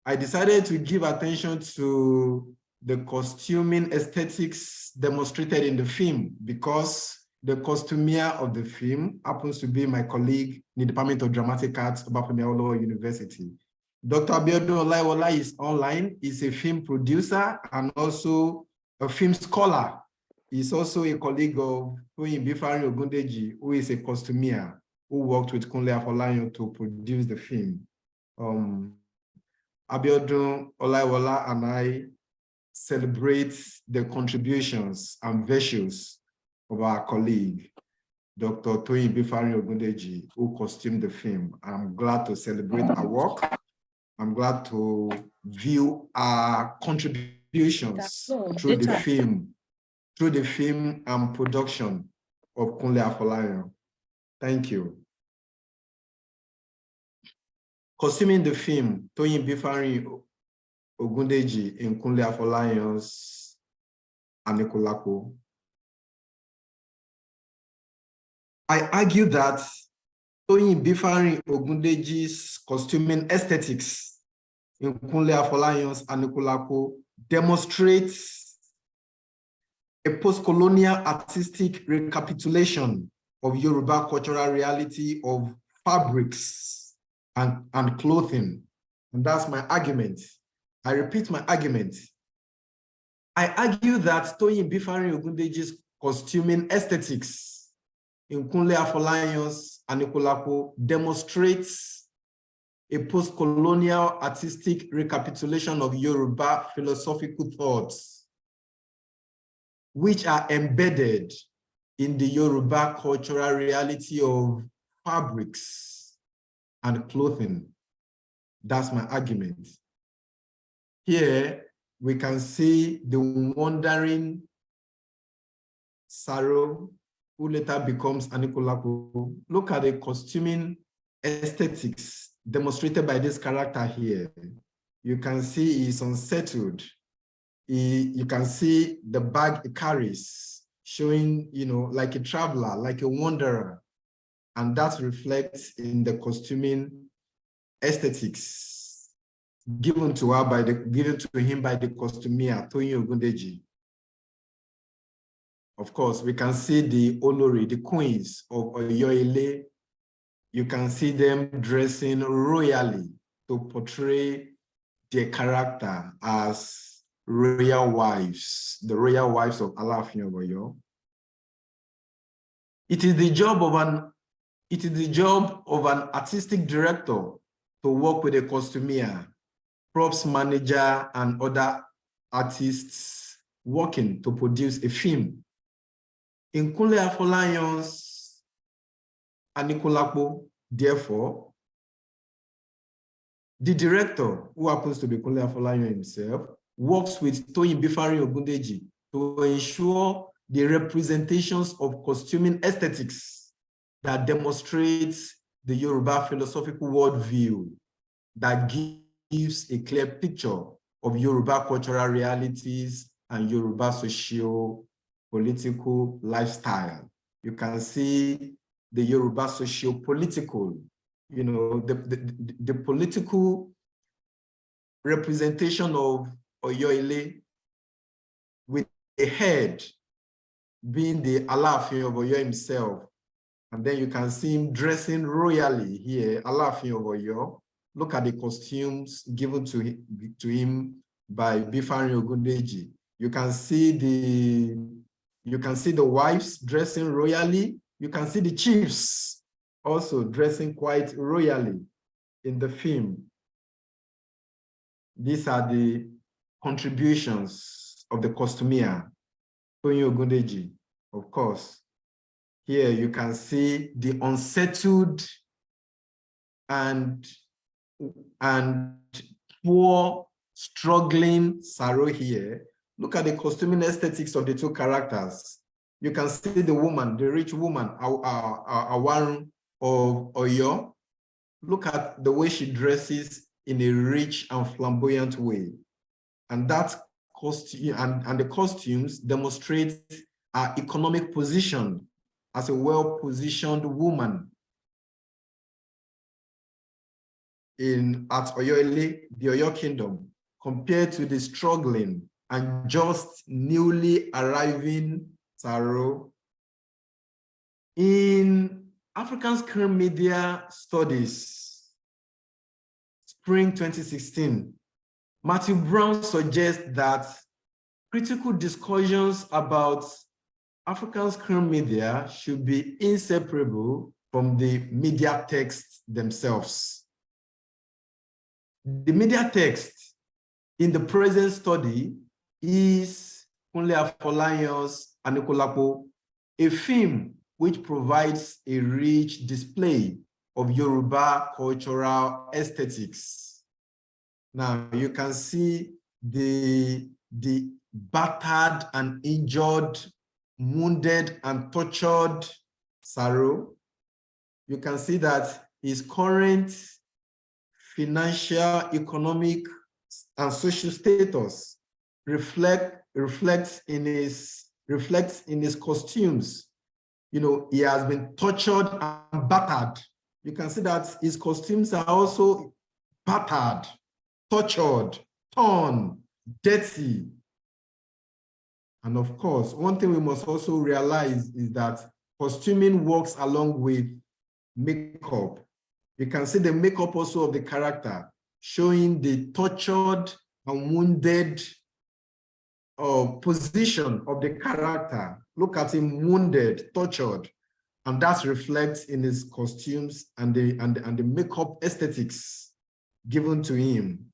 I decided to give attention to the costuming aesthetics demonstrated in the film because the costumier of the film happens to be my colleague in the Department of Dramatic Arts, Obafemi Awolowo University. Dr. Abiodun Olaiwola is online. He's a film producer and also a film scholar. He's also a colleague of Toyin Bifarin Ogundeji, who is a costumier who worked with Kunle Afolayan to produce the film. Abiodun Olaiwola and I celebrate the contributions and virtues of our colleague, Dr. Toyin Bifarin Ogundeji, who costumed the film. I'm glad to celebrate our work. I'm glad to view our contributions through the film and production of Kunle Afolayan. Thank you. Costuming the film, Toyin Bifarin Ogundeji in Kunle Afolayan's Anikulapo. I argue that Toyin Bifarin Ogundeji's costuming aesthetics in Kunle Afolayan's Anikulapo demonstrates a post-colonial artistic recapitulation of Yoruba cultural reality of fabrics and clothing. And that's my argument. I repeat my argument. I argue that Toyin Bifarin Ogundeji's costuming aesthetics in Kunle Afolayan's Anikulapo demonstrates a post-colonial artistic recapitulation of Yoruba philosophical thoughts, which are embedded in the Yoruba cultural reality of fabrics and clothing. That's my argument. Here, we can see the wandering Saro, who later becomes Anikulapo. Look at the costuming aesthetics demonstrated by this character here. You can see he's unsettled. You can see the bag he carries, showing, like a traveler, like a wanderer. And that reflects in the costuming aesthetics given to him by the costumier, Toyin Ogundeji. Of course, we can see the Olori, the queens of Oyoile. You can see them dressing royally to portray their character as royal wives, the royal wives of Alaafin of Oyo. It is the job of an artistic director to work with a costumier, props manager, and other artists working to produce a film. In Kunle Afolayan's Anikulapo, therefore, The director, who happens to be Kunle Afolayan himself, works with Toyin Bifari Ogundeji to ensure the representations of costuming aesthetics that demonstrates the Yoruba philosophical worldview that gives a clear picture of Yoruba cultural realities and Yoruba socio-political lifestyle. You can see the Yoruba socio-political, you know, the political representation of Oyo-Ile, with the head being the Alaafin of Oyo himself. And then you can see him dressing royally here, Alaafin of Oyo. Look at the costumes given to him by Bifari Ogundeji. You can see the wives dressing royally. You can see the chiefs also dressing quite royally in the film. These are the contributions of the costumier, Toyin Ogundeji, of course. Here you can see the unsettled and poor, struggling Saro here. Look at the costuming aesthetics of the two characters. You can see the woman, the rich woman, Awarun of Oyo. Look at the way she dresses in a rich and flamboyant way. And that costume and the costumes demonstrate her economic position as a well-positioned woman at Oyo-Ile, the Oyo Kingdom, compared to the struggling and just newly arriving Saro. In African Screen Media Studies, Spring 2016, Matthew Brown suggests that critical discussions about African screen media should be inseparable from the media texts themselves. The media text in the present study is Kunle Afolayan's Anikulapo, a film which provides a rich display of Yoruba cultural aesthetics. Now you can see the battered and injured, wounded and tortured Saro. You can see that his current financial, economic, and social status reflects in his costumes. You know, he has been tortured and battered. You can see that his costumes are also battered, tortured, torn, dirty. And of course, one thing we must also realize is that costuming works along with makeup. You can see the makeup also of the character, showing the tortured and wounded position of the character. Look at him wounded, tortured, and that reflects in his costumes and the makeup aesthetics given to him.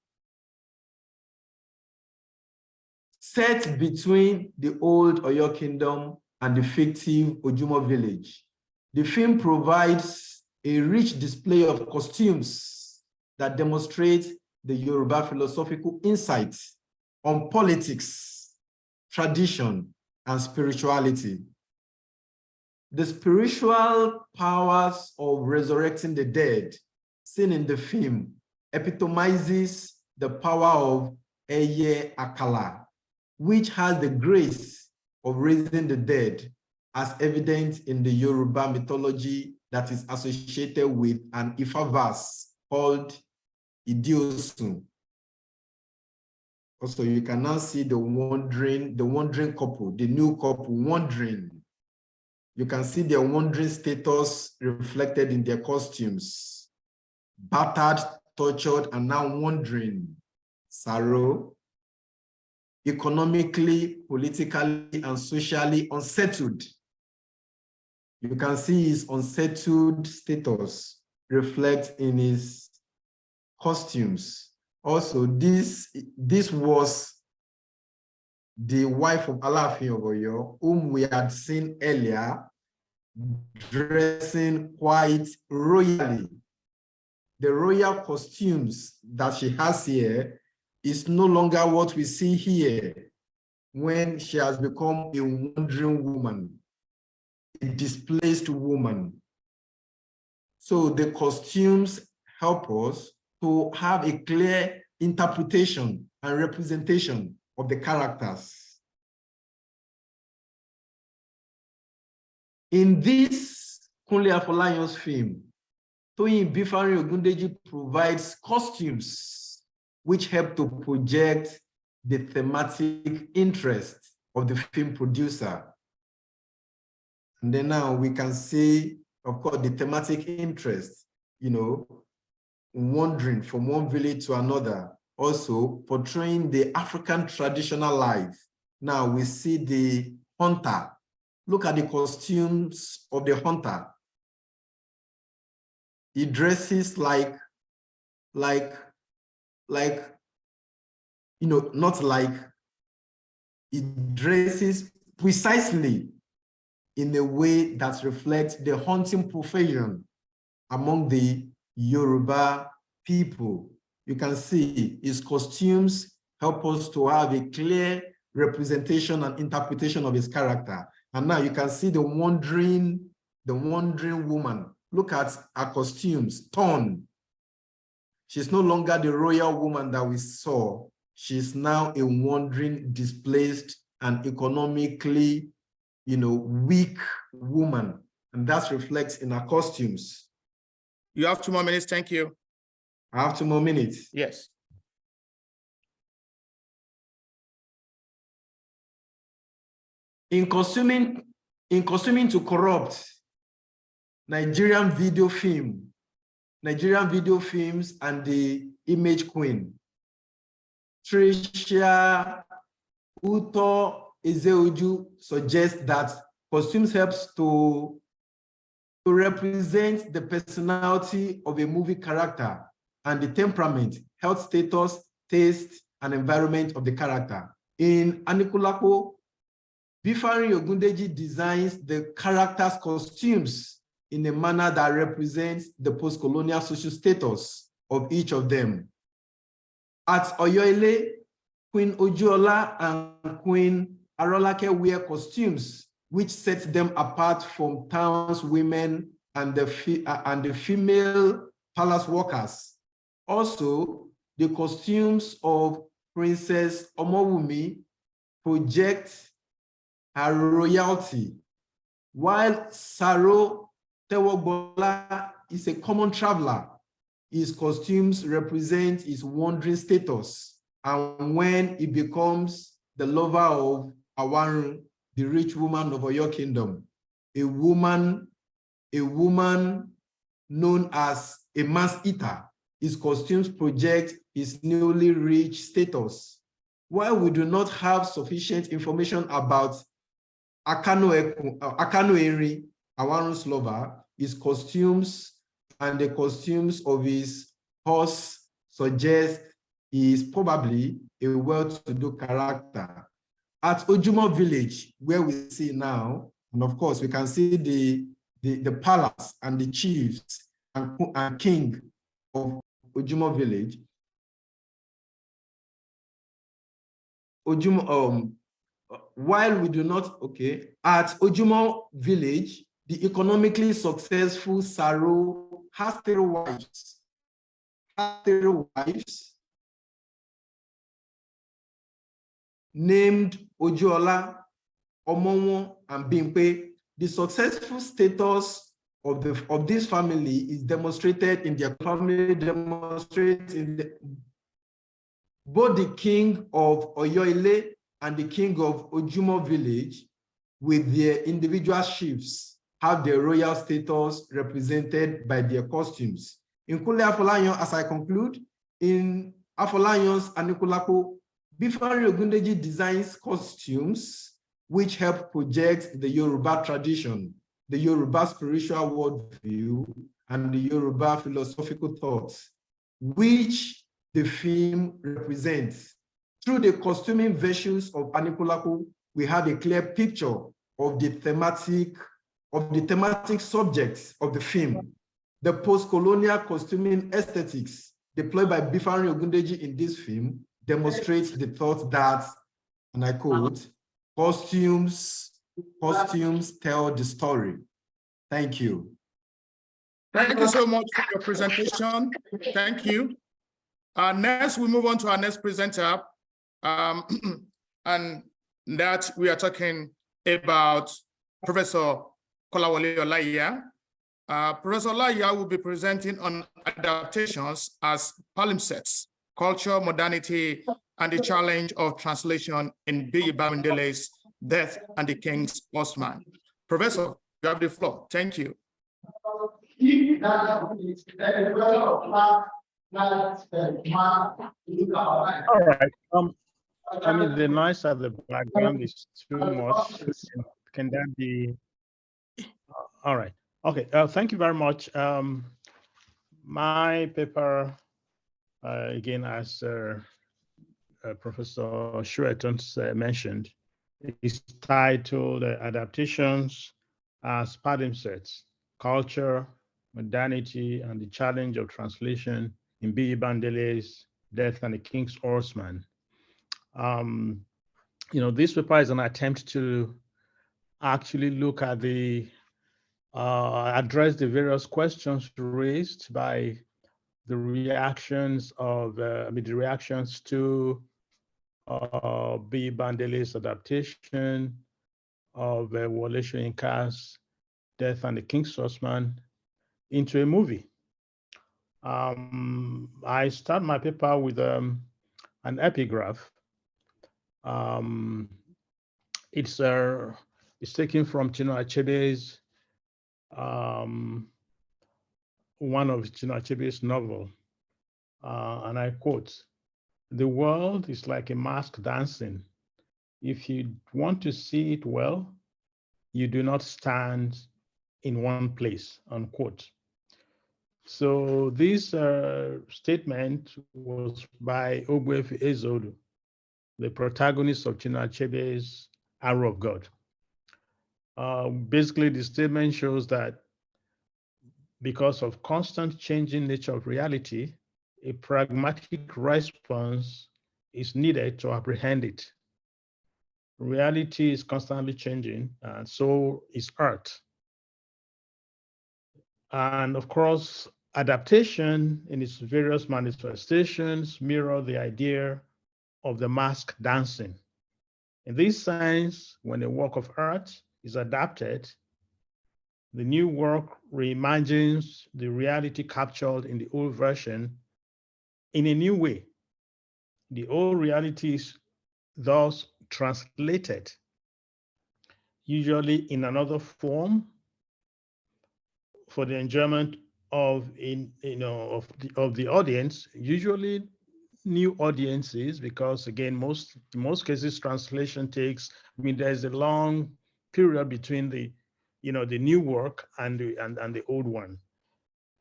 Set between the old Oyo Kingdom and the fictive Ojumo village, the film provides a rich display of costumes that demonstrate the Yoruba philosophical insights on politics, tradition, and spirituality. The spiritual powers of resurrecting the dead seen in the film epitomizes the power of Eye Akala, which has the grace of raising the dead, as evident in the Yoruba mythology that is associated with an Ifa verse called Idiosun. Also, you can now see the wandering couple, the new couple wandering. You can see their wandering status reflected in their costumes. Battered, tortured, and now wandering. Saro, economically, politically, and socially unsettled. You can see his unsettled status reflect in his costumes. Also, this was the wife of Alaafin of Oyo, whom we had seen earlier, dressing quite royally. the royal costumes that she has here is no longer what we see here when she has become a wandering woman, a displaced woman. So the costumes help us to have a clear interpretation and representation of the characters. In this Kunle Afolayan's film, Toyin Bifari Ogundeji provides costumes which help to project the thematic interest of the film producer. And then now we can see, of course, the thematic interest, you know, wandering from one village to another, also portraying the African traditional life. Now we see the hunter. Look at the costumes of the hunter. He dresses like, you know, not like, he dresses precisely in a way that reflects the hunting profession among the Yoruba people. You can see his costumes help us to have a clear representation and interpretation of his character. And now you can see the wandering woman. Look at her costumes, torn. She's no longer the royal woman that we saw. She's now a wandering, displaced, and economically, you know, weak woman. And that reflects in her costumes. You have 2 more minutes. Thank you. I have 2 more minutes. Yes. In costuming to corrupt, Nigerian video films and the image queen, Tricia Uto Ezeuju, suggests that costumes helps to represent the personality of a movie character and the temperament, health status, taste, and environment of the character. In Anikulapo, Bifari Ogundeji designs the characters' costumes in a manner that represents the post-colonial social status of each of them. At Oyoile, Queen Ojuola and Queen Arolake wear costumes which set them apart from townswomen and the female palace workers. Also, the costumes of Princess Omowumi project her royalty, while Saro Tewogbola is a common traveler. His costumes represent his wandering status, and when he becomes the lover of Awarun, the rich woman of Oyo Kingdom, a woman known as a mass-eater, his costumes project his newly rich status. While we do not have sufficient information about Akano Eri, Awarun's lover, his costumes and the costumes of his horse suggest he is probably a well-to-do character. At Ojumo village, where we see now, and of course we can see the palace and the chiefs and king of Ojumo village. While we do not, at Ojumo village, the economically successful Saro has 3 wives. Named Ojuola, Omowo, and Bimpe. The successful status of this family is demonstrated in their family, both the king of Oyoile and the king of Ojumo village, with their individual chiefs, have their royal status represented by their costumes. In Kunle Afolayan, as I conclude, in Afolayan's Anikulapo, Bifari Ogundeji designs costumes which help project the Yoruba tradition, the Yoruba spiritual worldview, and the Yoruba philosophical thoughts, which the film represents. Through the costuming versions of Anikulapo, we have a clear picture of the thematic subjects of the film. The post-colonial costuming aesthetics deployed by Bifari Ogundeji in this film demonstrates the thought that, and I quote, costumes tell the story. Thank you. Thank you so much for your presentation. Thank you. Next, we move on to our next presenter. And that we are talking about Professor Kolawole Olaiya. Professor Olaiya will be presenting on adaptations as palimpsests, culture, modernity, and the challenge of translation in B. Bamidele's Death and the King's Horseman. Professor, you have the floor. Thank you. All right. I mean, the noise at the background is too much. Can that be? All right. Okay. Thank you very much. My paper, again, as Professor Shueton mentioned, is titled Adaptations as Palimpsests, Culture, Modernity, and the Challenge of Translation in B. Bandele's Death and the King's Horseman. This paper is an attempt to actually look at the address the various questions raised by the reactions of the reactions to B. Bandele's adaptation of Wole Soyinka's Death and the King's Horseman into a movie. I start my paper with an epigraph. It's taken from Chinua Achebe's one of Chinua Achebe's novel, and I quote, "The world is like a mask dancing. If you want to see it well, you do not stand in one place," unquote. So this statement was by Ogbuefi Ezeodo, the protagonist of Chinua Achebe's Arrow of God. Basically, the statement shows that because of constant changing nature of reality, a pragmatic response is needed to apprehend it. Reality is constantly changing, and so is art. And of course, adaptation in its various manifestations mirror the idea of the mask dancing. In this sense, when a work of art is adapted, the new work reimagines the reality captured in the old version in a new way. The old reality is thus translated, usually in another form, for the enjoyment of the audience, usually new audiences, because again, in most cases, translation takes, there's a long period between the new work and the old one.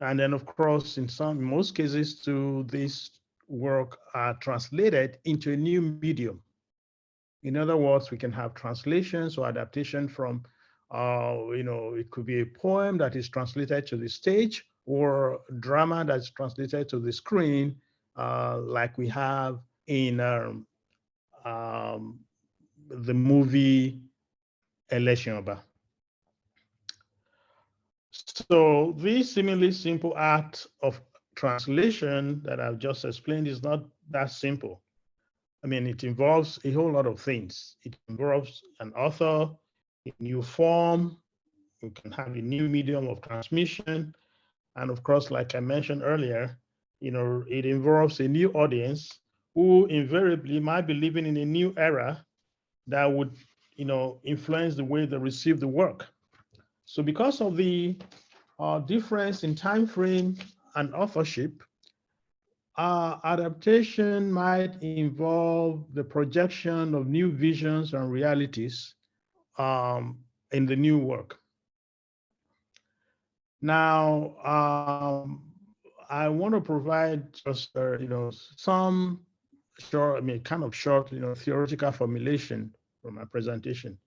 And then of course, in most cases too, this work are translated into a new medium. In other words, we can have translations or adaptation from, it could be a poem that is translated to the stage or drama that's translated to the screen, like we have in the movie Election Oba. So this seemingly simple act of translation that I've just explained is not that simple. It involves a whole lot of things. It involves an author, a new form, you can have a new medium of transmission. And of course, like I mentioned earlier, it involves a new audience who invariably might be living in a new era that would, influence the way they receive the work. So because of the difference in time frame and authorship, adaptation might involve the projection of new visions and realities in the new work. Now, I want to provide just some short, short, theoretical formulation from my presentation.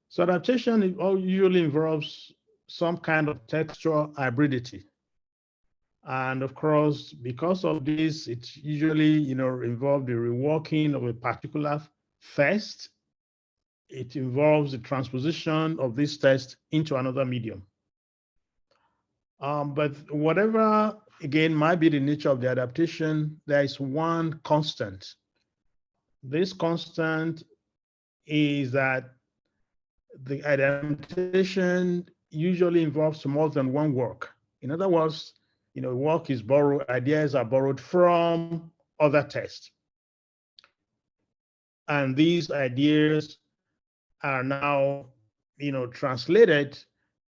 So adaptation usually involves some kind of textual hybridity. And of course, because of this, it's usually, involved the reworking of a particular test. It involves the transposition of this test into another medium. But whatever, again, might be the nature of the adaptation, there is one constant. This constant is that the adaptation usually involves more than one work. In other words, work is borrowed, ideas are borrowed from other texts. And these ideas are now, translated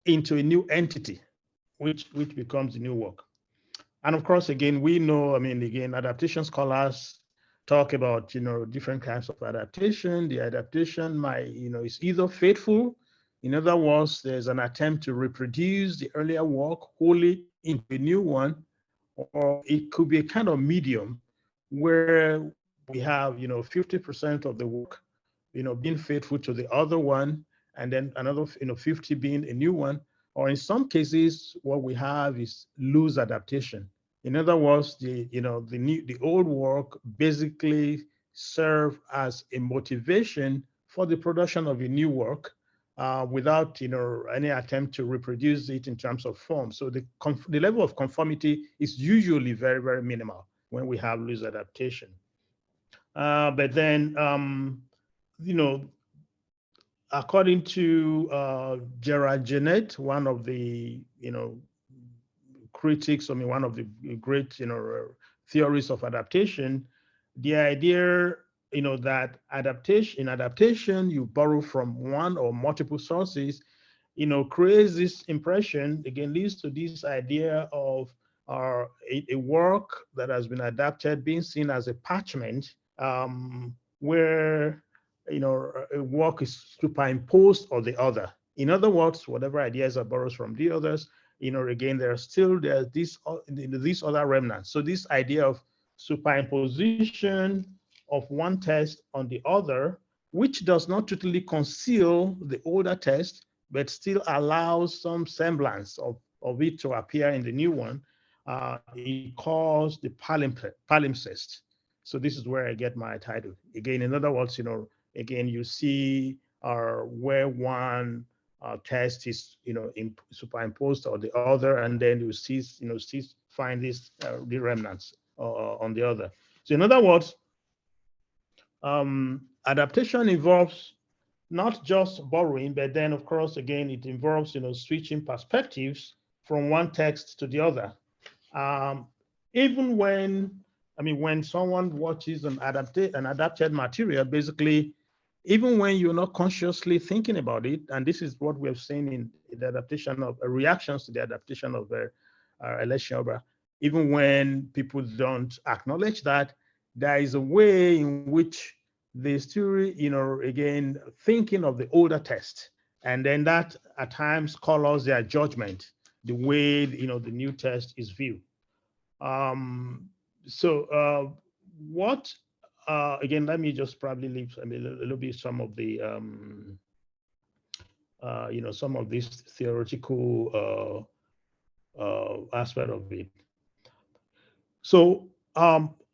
into a new entity, which becomes a new work. And of course, again, we know, adaptation scholars talk about, different kinds of adaptation. The adaptation might, is either faithful. In other words, there's an attempt to reproduce the earlier work wholly into a new one, or it could be a kind of medium where we have, 50% of the work, being faithful to the other one, and then another, 50 being a new one. Or in some cases, what we have is loose adaptation. In other words, the old work basically serve as a motivation for the production of a new work without any attempt to reproduce it in terms of form. So the level of conformity is usually very, very minimal when we have loose adaptation. But then, according to Gerard Genet, one of the critics, one of the great theories of adaptation, the idea that in adaptation you borrow from one or multiple sources, creates this impression, again, leads to this idea of a work that has been adapted being seen as a parchment, where a work is superimposed on the other. In other words, whatever ideas are borrowed from the others, again, there's these other remnants. So this idea of superimposition of one text on the other, which does not totally conceal the older text, but still allows some semblance of it to appear in the new one, it calls the palimpsest. So this is where I get my title. Again, in other words, again, you see where one text is, superimposed on the other, and then you see, find these the remnants on the other. So in other words, adaptation involves not just borrowing, but then, of course, again, it involves, switching perspectives from one text to the other. Even when someone watches an adapted material, basically, even when you're not consciously thinking about it, and this is what we have seen in the adaptation of reactions to the adaptation of Election Obra, even when people don't acknowledge that, there is a way in which they still, again, thinking of the older text, and then that at times colors their judgment, the way, the new text is viewed. Again, let me just probably leave a little bit some of the, some of this theoretical aspect of it. So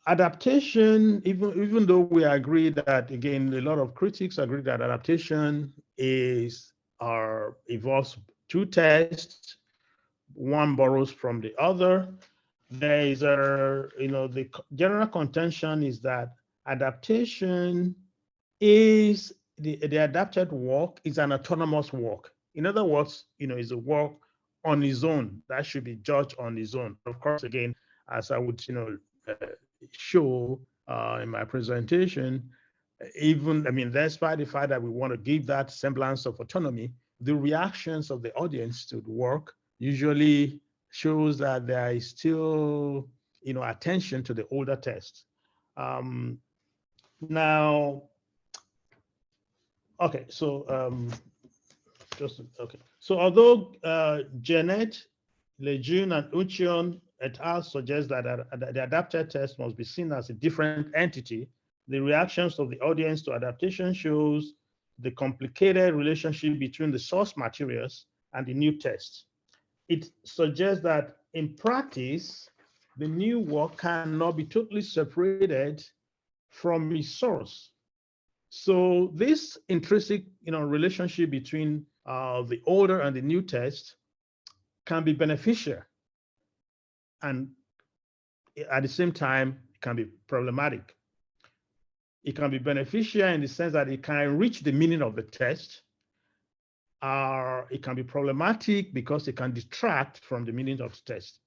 adaptation, even though we agree that, again, a lot of critics agree that adaptation involves two texts, one borrows from the other. There is the general contention is that adaptation is the adapted work is an autonomous work. In other words, is a work on its own that should be judged on its own. Of course, again, as I would show in my presentation, despite the fact that we want to give that semblance of autonomy, the reactions of the audience to the work usually shows that there is still, attention to the older text. Now, okay, so So although Janet, Lejeune, and Uchion et al. Suggest that the adapted text must be seen as a different entity, the reactions of the audience to adaptation shows the complicated relationship between the source materials and the new text. It suggests that in practice, the new work cannot be totally separated from its source. So this intrinsic, relationship between the older and the new text can be beneficial, and at the same time, it can be problematic. It can be beneficial in the sense that it can enrich the meaning of the text. It can be problematic because it can detract from the meaning of the text.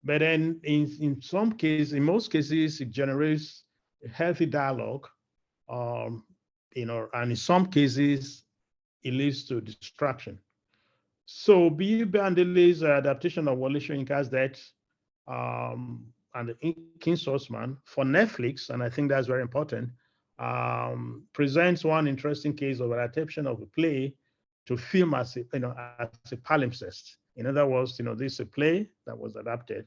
But then in some cases, in most cases, it generates a healthy dialogue, and in some cases, it leads to distraction. So B. Bandele's adaptation of Wole Soyinka's Death and the King's Horseman for Netflix, and I think that's very important, presents one interesting case of adaptation of a play to film as a palimpsest. In other words, this is a play that was adapted.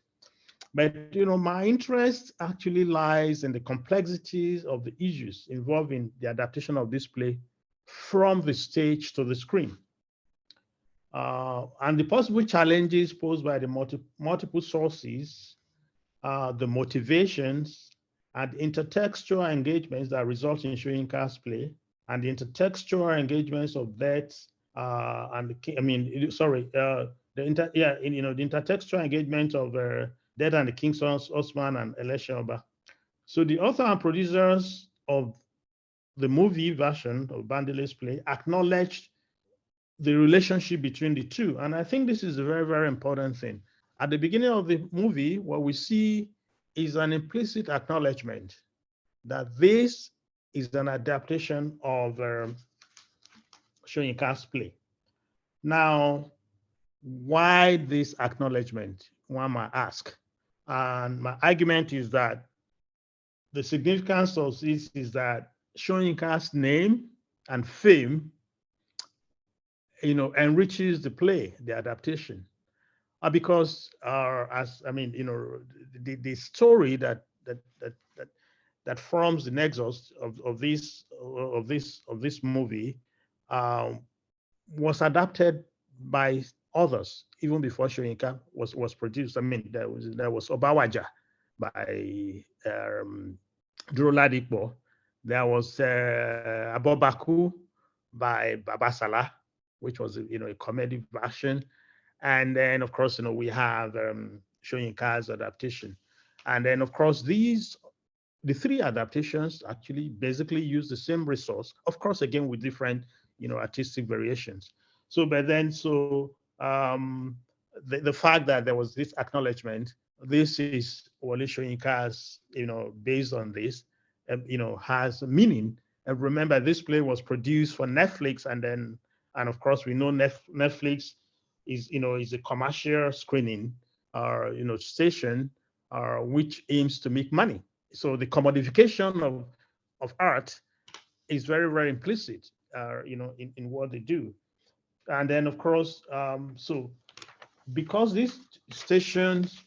But my interest actually lies in the complexities of the issues involved in the adaptation of this play from the stage to the screen. And the possible challenges posed by the multiple sources, the motivations, and intertextual engagements that result in Soyinka's play, and the intertextual engagements of that, the intertextual engagement of Death and the King's Horseman and Election Oba. So the author and producers of the movie version of Bandele's play acknowledged the relationship between the two. And I think this is a very, very important thing. At the beginning of the movie, what we see is an implicit acknowledgement that this is an adaptation of Soyinka's play. Now, why this acknowledgement, one might ask? And my argument is that the significance of this is that Soyinka's name and fame enriches the play, the adaptation, because the story that forms the nexus of this movie was adapted by others even before Soyinka was produced. I mean, there was Obawaja by Duro Ladipo. There was Abobaku by Babasala, which was a comedy version, and then of course we have Soyinka's adaptation, and then of course the three adaptations actually basically use the same resource, of course again with different artistic variations. So but then the fact that there was this acknowledgement, this is Wole Soyinka's based on this, has meaning. And remember, this play was produced for Netflix, and of course we know Netflix is a commercial screening or station which aims to make money. So the commodification of art is very, very implicit in what they do. And then of course so because these stations,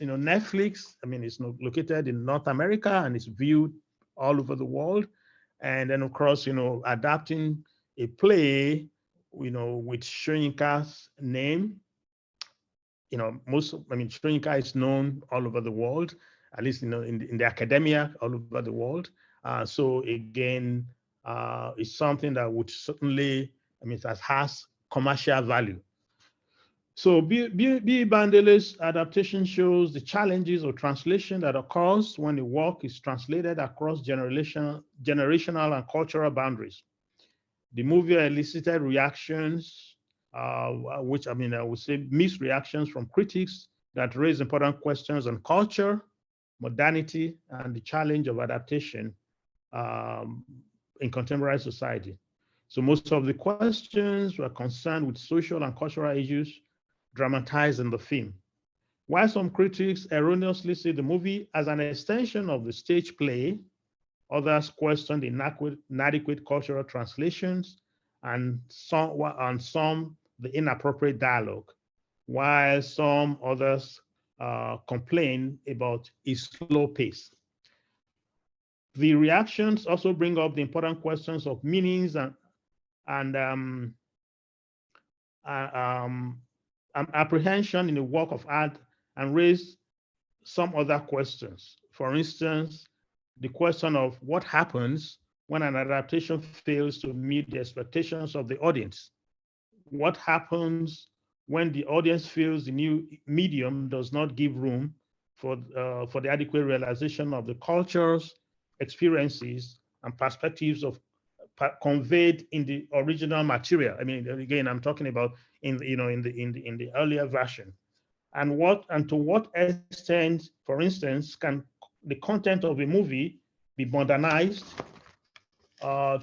Netflix, it's located in North America and it's viewed all over the world. And then of course, adapting a play, with Soyinka's name, Soyinka is known all over the world, at least, in the academia all over the world. So again, it's something that would certainly, that has commercial value. So B. Bandele's adaptation shows the challenges of translation that occurs when a work is translated across generational and cultural boundaries. The movie elicited reactions, which I would say mixed reactions from critics that raise important questions on culture, modernity, and the challenge of adaptation in contemporary society. So most of the questions were concerned with social and cultural issues dramatized in the film. While some critics erroneously see the movie as an extension of the stage play, others question the inadequate cultural translations and some the inappropriate dialogue, while some others complain about its slow pace. The reactions also bring up the important questions of meanings and apprehension in a work of art, and raise some other questions. For instance, the question of what happens when an adaptation fails to meet the expectations of the audience. What happens when the audience feels the new medium does not give room for the adequate realization of the cultures, experiences, and perspectives of conveyed in the original material? I mean, again, I'm talking about in the earlier version. And to what extent, for instance, can the content of a movie be modernized and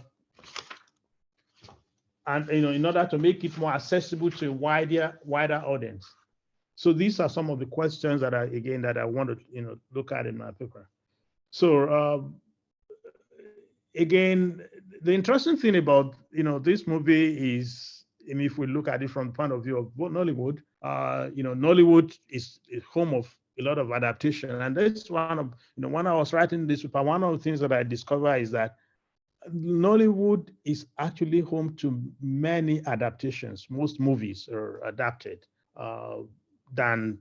in order to make it more accessible to a wider audience? So these are some of the questions that I want to look at in my paper. So again, the interesting thing about this movie is, I mean, if we look at it from the point of view of Nollywood, Nollywood is home of a lot of adaptation, and that's one of when I was writing this paper, one of the things that I discovered is that Nollywood is actually home to many adaptations. Most movies are adapted than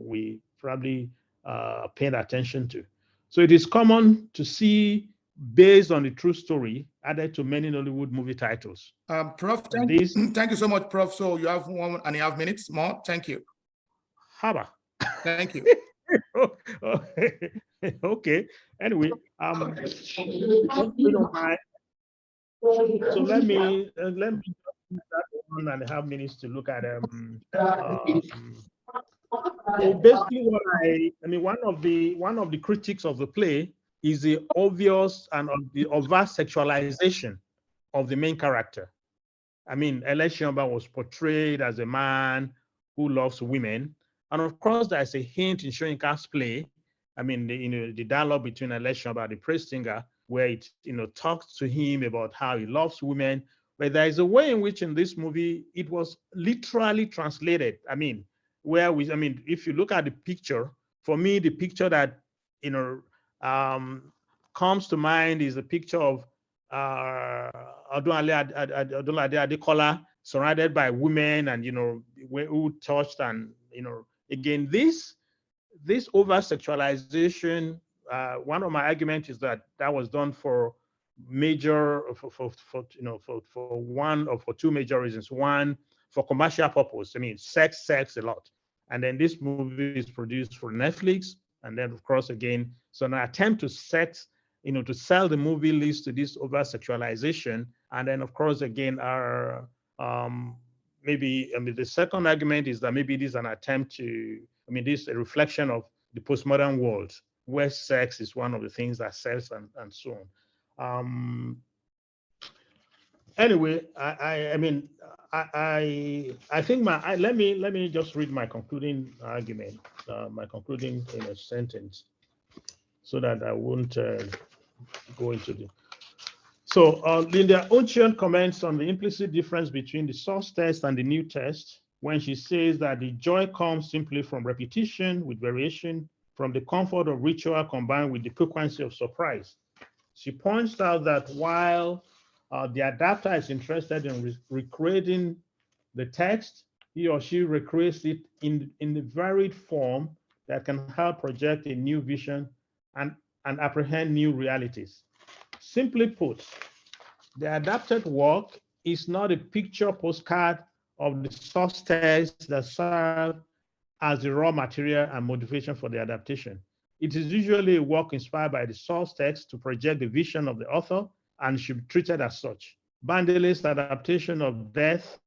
we probably paid attention to. So it is common to see based on the true story added to many Nollywood movie titles. Prof, thank you so much, Prof. So you have 1.5 minutes more. Thank you. Haba. Thank you. Okay. Anyway, so let me that 1.5 minutes to look at so basically one of the critiques of the play is the obvious and the overt sexualization of the main character. I mean, Eleshionba was portrayed as a man who loves women, and of course, there's a hint in Soyinka's play. I mean, the dialogue between Eleshionba and the praise singer, where it talks to him about how he loves women. But there is a way in which in this movie it was literally translated. I mean, if you look at the picture, for me, the picture that comes to mind is a picture of Odunlade Adekola surrounded by women and who touched, and again this over sexualization. One of my arguments is that was done for two major reasons. One, for commercial purpose. I mean, sex a lot. And then this movie is produced for Netflix. And then, of course, again, so an attempt to to sell the movie leads to this over sexualization. And then, of course, again, the second argument is that maybe it is an attempt to, this is a reflection of the postmodern world, where sex is one of the things that sells and so on. Anyway, I think let me just read my concluding argument, my concluding sentence, so that I won't go into the. So Linda Ocean comments on the implicit difference between the source text and the new text when she says that the joy comes simply from repetition with variation, from the comfort of ritual combined with the piquancy of surprise. She points out that while the adapter is interested in recreating the text, he or she recreates it in the varied form that can help project a new vision and apprehend new realities. Simply put, the adapted work is not a picture postcard of the source text that serves as the raw material and motivation for the adaptation. It is usually a work inspired by the source text to project the vision of the author and should be treated as such. Bandele's adaptation of Death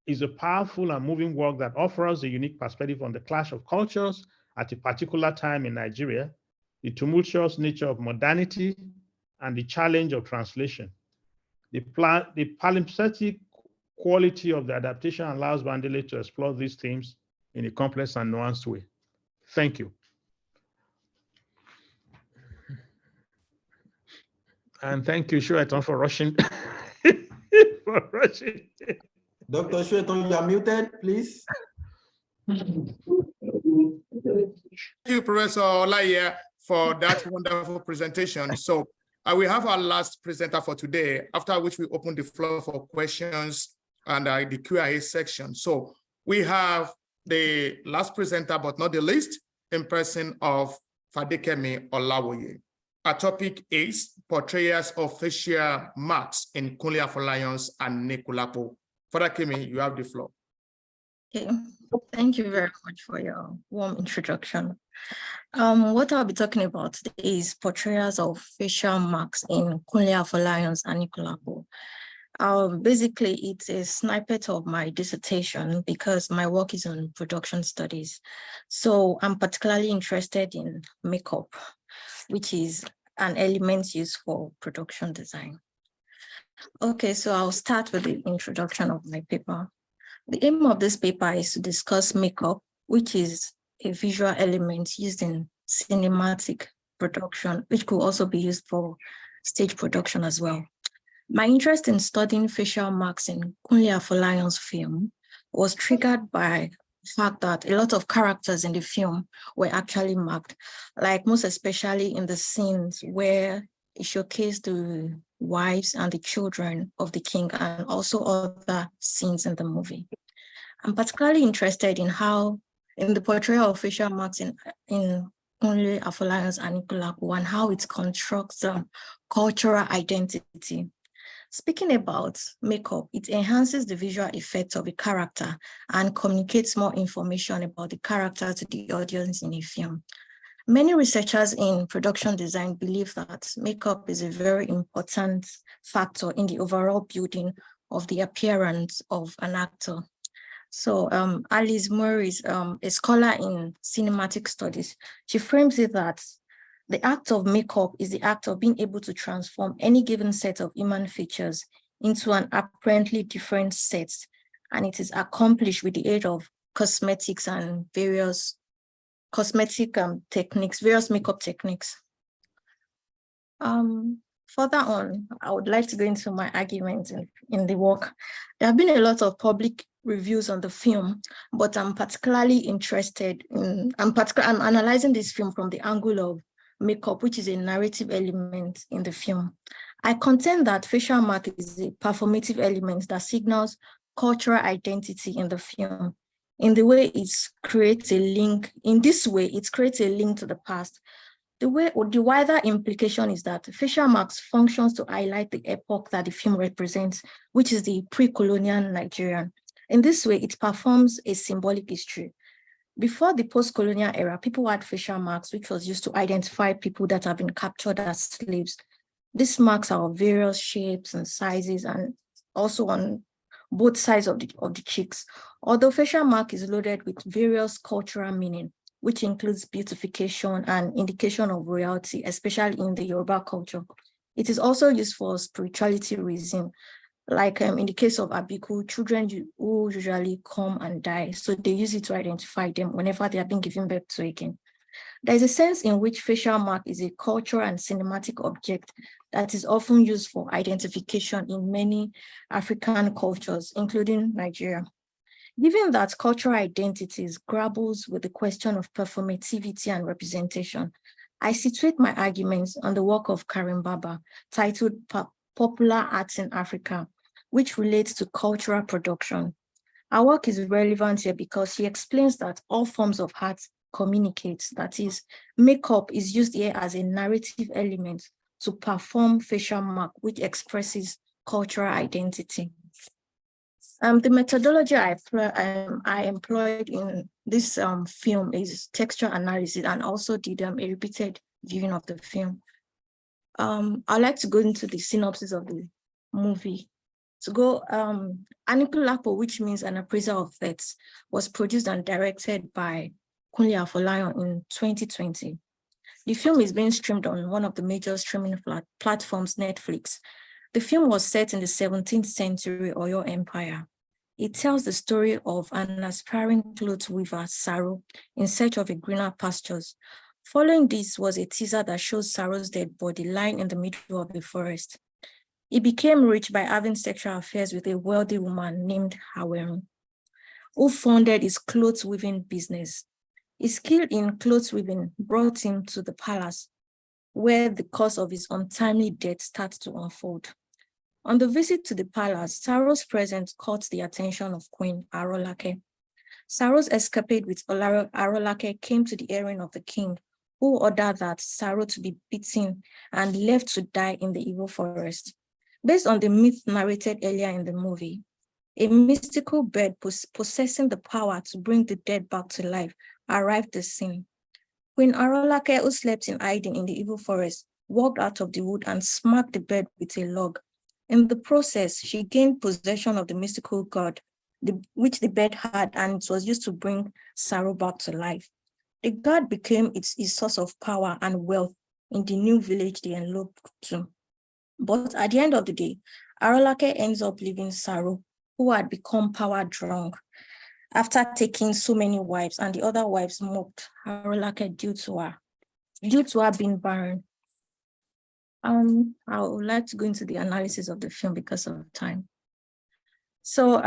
is a powerful and moving work that offers a unique perspective on the clash of cultures at a particular time in Nigeria, the tumultuous nature of modernity, and the challenge of translation. The palimpsetic quality of the adaptation allows Bandele to explore these themes in a complex and nuanced way. Thank you. And thank you, Shueton, for rushing. Dr. Shueton, you are muted, please. Thank you, Professor Olaye, for that wonderful presentation. So we have our last presenter for today, after which we open the floor for questions and the Q&A section. So we have the last presenter, but not the least, in person of Fadekemi Olawoye. Our topic is portrayals of facial marks in Kunle Afolayan's and Anikulapo. Fadekemi, you have the floor. Okay, thank you very much for your warm introduction. What I'll be talking about today is portrayals of facial marks in Kunle Afolayan's and Anikulapo. Basically, it's a snippet of my dissertation because my work is on production studies. So I'm particularly interested in makeup, which is an element used for production design. Okay, so I'll start with the introduction of my paper. The aim of this paper is to discuss makeup, which is a visual element used in cinematic production, which could also be used for stage production as well. My interest in studying facial marks in Kunle Afolayan's film was triggered by the fact that a lot of characters in the film were actually marked, like most especially in the scenes where it showcased the wives and the children of the king and also other scenes in the movie. I'm particularly interested in the portrayal of facial marks in Kunle Afolayan's and Anikulapo and how it constructs cultural identity. Speaking about makeup, it enhances the visual effect of a character and communicates more information about the character to the audience in a film. Many researchers in production design believe that makeup is a very important factor in the overall building of the appearance of an actor. So Alice Morris, a scholar in cinematic studies, she frames it that the act of makeup is the act of being able to transform any given set of human features into an apparently different set, and it is accomplished with the aid of cosmetics and various various makeup techniques. Further on, I would like to go into my arguments in the work. There have been a lot of public reviews on the film, but I'm particularly interested in, I'm analyzing this film from the angle of makeup, which is a narrative element in the film. I contend that facial mark is a performative element that signals cultural identity in the film. In the way it creates a link, in this way, it creates a link to the past. The wider implication is that facial marks functions to highlight the epoch that the film represents, which is the pre-colonial Nigerian. In this way, it performs a symbolic history. Before the post-colonial era, people had facial marks, which was used to identify people that have been captured as slaves. These marks are of various shapes and sizes and also on both sides of the cheeks. Although facial mark is loaded with various cultural meaning, which includes beautification and indication of royalty, especially in the Yoruba culture. It is also used for spirituality reason, like in the case of Abiku, children who usually come and die, so they use it to identify them whenever they have been given birth to again. There is a sense in which facial mark is a cultural and cinematic object that is often used for identification in many African cultures, including Nigeria. Given that cultural identities grapples with the question of performativity and representation, I situate my arguments on the work of Karen Baba, titled Popular Arts in Africa, which relates to cultural production. Our work is relevant here because she explains that all forms of art communicate, that is, makeup is used here as a narrative element to perform facial mark, which expresses cultural identity. The methodology I employed in this film is texture analysis and also did a repeated viewing of the film. I'd like to go into the synopsis of the movie. To go, Anikulapo, which means an appraiser of threats, was produced and directed by Kunle Afolayan in 2020. The film is being streamed on one of the major streaming platforms, Netflix. The film was set in the 17th century Oyo Empire. It tells the story of an aspiring cloth weaver, Saro, in search of a greener pastures. Following this was a teaser that shows Saro's dead body lying in the middle of the forest. He became rich by having sexual affairs with a wealthy woman named Haweru, who founded his clothes weaving business. His skill in clothes weaving brought him to the palace, where the cause of his untimely death starts to unfold. On the visit to the palace, Saro's presence caught the attention of Queen Arolake. Saro's escapade with Arolake came to the hearing of the king, who ordered that Saro to be beaten and left to die in the evil forest. Based on the myth narrated earlier in the movie, a mystical bird possessing the power to bring the dead back to life arrived at the scene. Queen Arolake, who slept in hiding in the evil forest, walked out of the wood and smacked the bird with a log. In the process, she gained possession of the mystical god, which the bird had, and it was used to bring Saro back to life. The god became its source of power and wealth in the new village they eloped to. But at the end of the day, Arolake ends up leaving Saro, who had become power drunk, after taking so many wives, and the other wives mocked Arolake due to her being barren. I would like to go into the analysis of the film because of time. So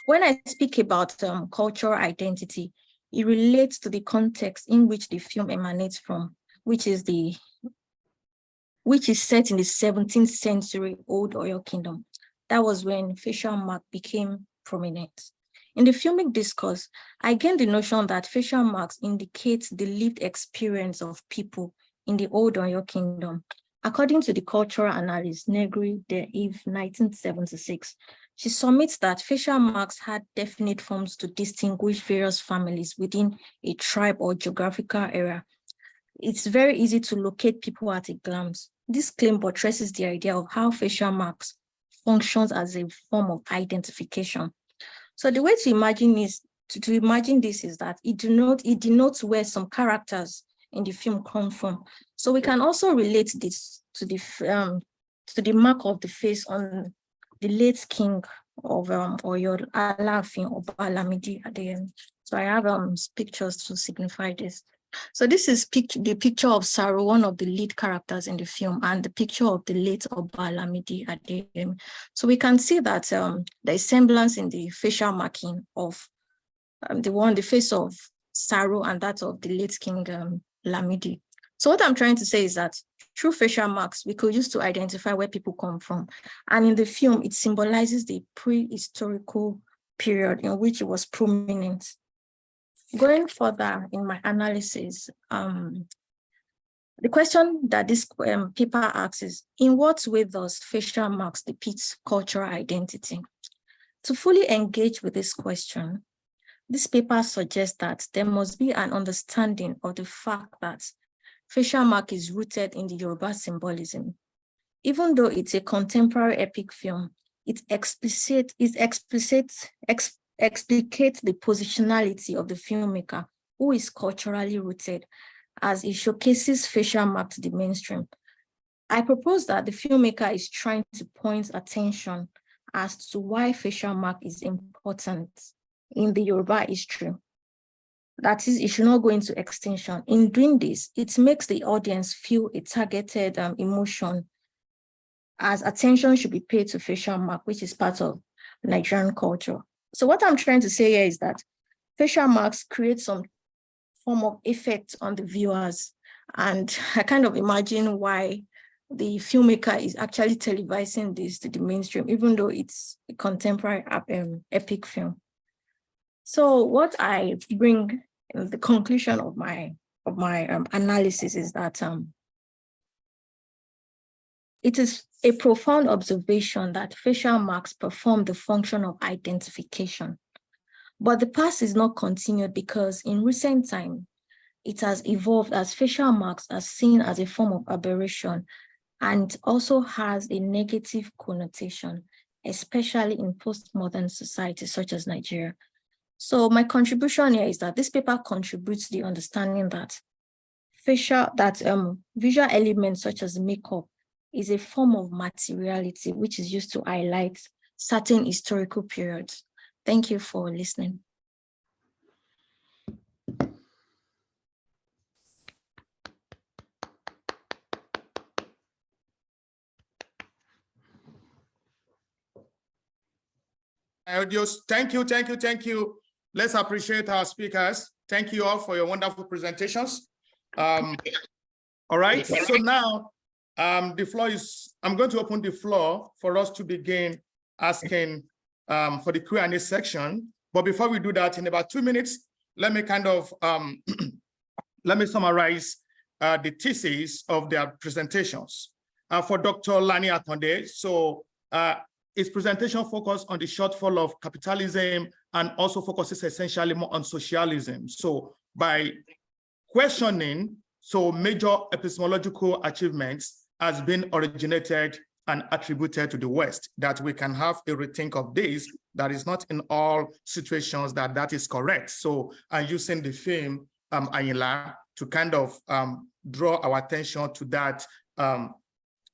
when I speak about cultural identity, it relates to the context in which the film emanates from, which is set in the 17th century Old Oyo Kingdom. That was when facial mark became prominent. In the filmic discourse, I gained the notion that facial marks indicate the lived experience of people in the Old Oyo Kingdom. According to the cultural analyst Negri de Eve 1976, she submits that facial marks had definite forms to distinguish various families within a tribe or geographical area. It's very easy to locate people at a glance. This claim buttresses the idea of how facial marks functions as a form of identification. So the way to imagine this is that it denotes where some characters in the film come from. So we can also relate this to the mark of the face on the late king of Oyo, Alaafin Oba Lamidi at the end. So I have pictures to signify this. So this is the picture of Saro, one of the lead characters in the film, and the picture of the late Oba Lamidi at the end. So we can see that there is semblance in the facial marking of the face of Saro and that of the late King Lamidi. So what I'm trying to say is that through facial marks, we could use to identify where people come from. And in the film, it symbolizes the prehistorical period in which it was prominent. Going further in my analysis, the question that this paper asks is, in what way does facial marks depict cultural identity? To fully engage with this question, this paper suggests that there must be an understanding of the fact that facial mark is rooted in the Yoruba symbolism. Even though it's a contemporary epic film, it explicates the positionality of the filmmaker, who is culturally rooted, as it showcases facial mark to the mainstream. I propose that the filmmaker is trying to point attention as to why facial mark is important in the Yoruba history. That is, it should not go into extinction. In doing this, it makes the audience feel a targeted emotion, as attention should be paid to facial mark, which is part of Nigerian culture. So what I'm trying to say here is that facial marks create some form of effect on the viewers. And I kind of imagine why the filmmaker is actually televising this to the mainstream, even though it's a contemporary epic film. So what I bring in the conclusion of my analysis is that it is a profound observation that facial marks perform the function of identification. But the past is not continued because in recent time, it has evolved as facial marks are seen as a form of aberration and also has a negative connotation, especially in postmodern societies such as Nigeria. So my contribution here is that this paper contributes to the understanding that visual elements such as makeup is a form of materiality which is used to highlight certain historical periods. Thank you for listening. Thank you. Let's appreciate our speakers. Thank you all for your wonderful presentations. All right, so now I'm going to open the floor for us to begin asking for the Q&A section. But before we do that, in about 2 minutes, let me kind of, let me summarize the thesis of their presentations. For Dr. Lani Akonde, so his presentation focused on the shortfall of capitalism and also focuses essentially more on socialism. So by questioning, so major epistemological achievements has been originated and attributed to the West, that we can have a rethink of this, that is not in all situations that is correct. So I'm using the film Ayinla to kind of draw our attention to that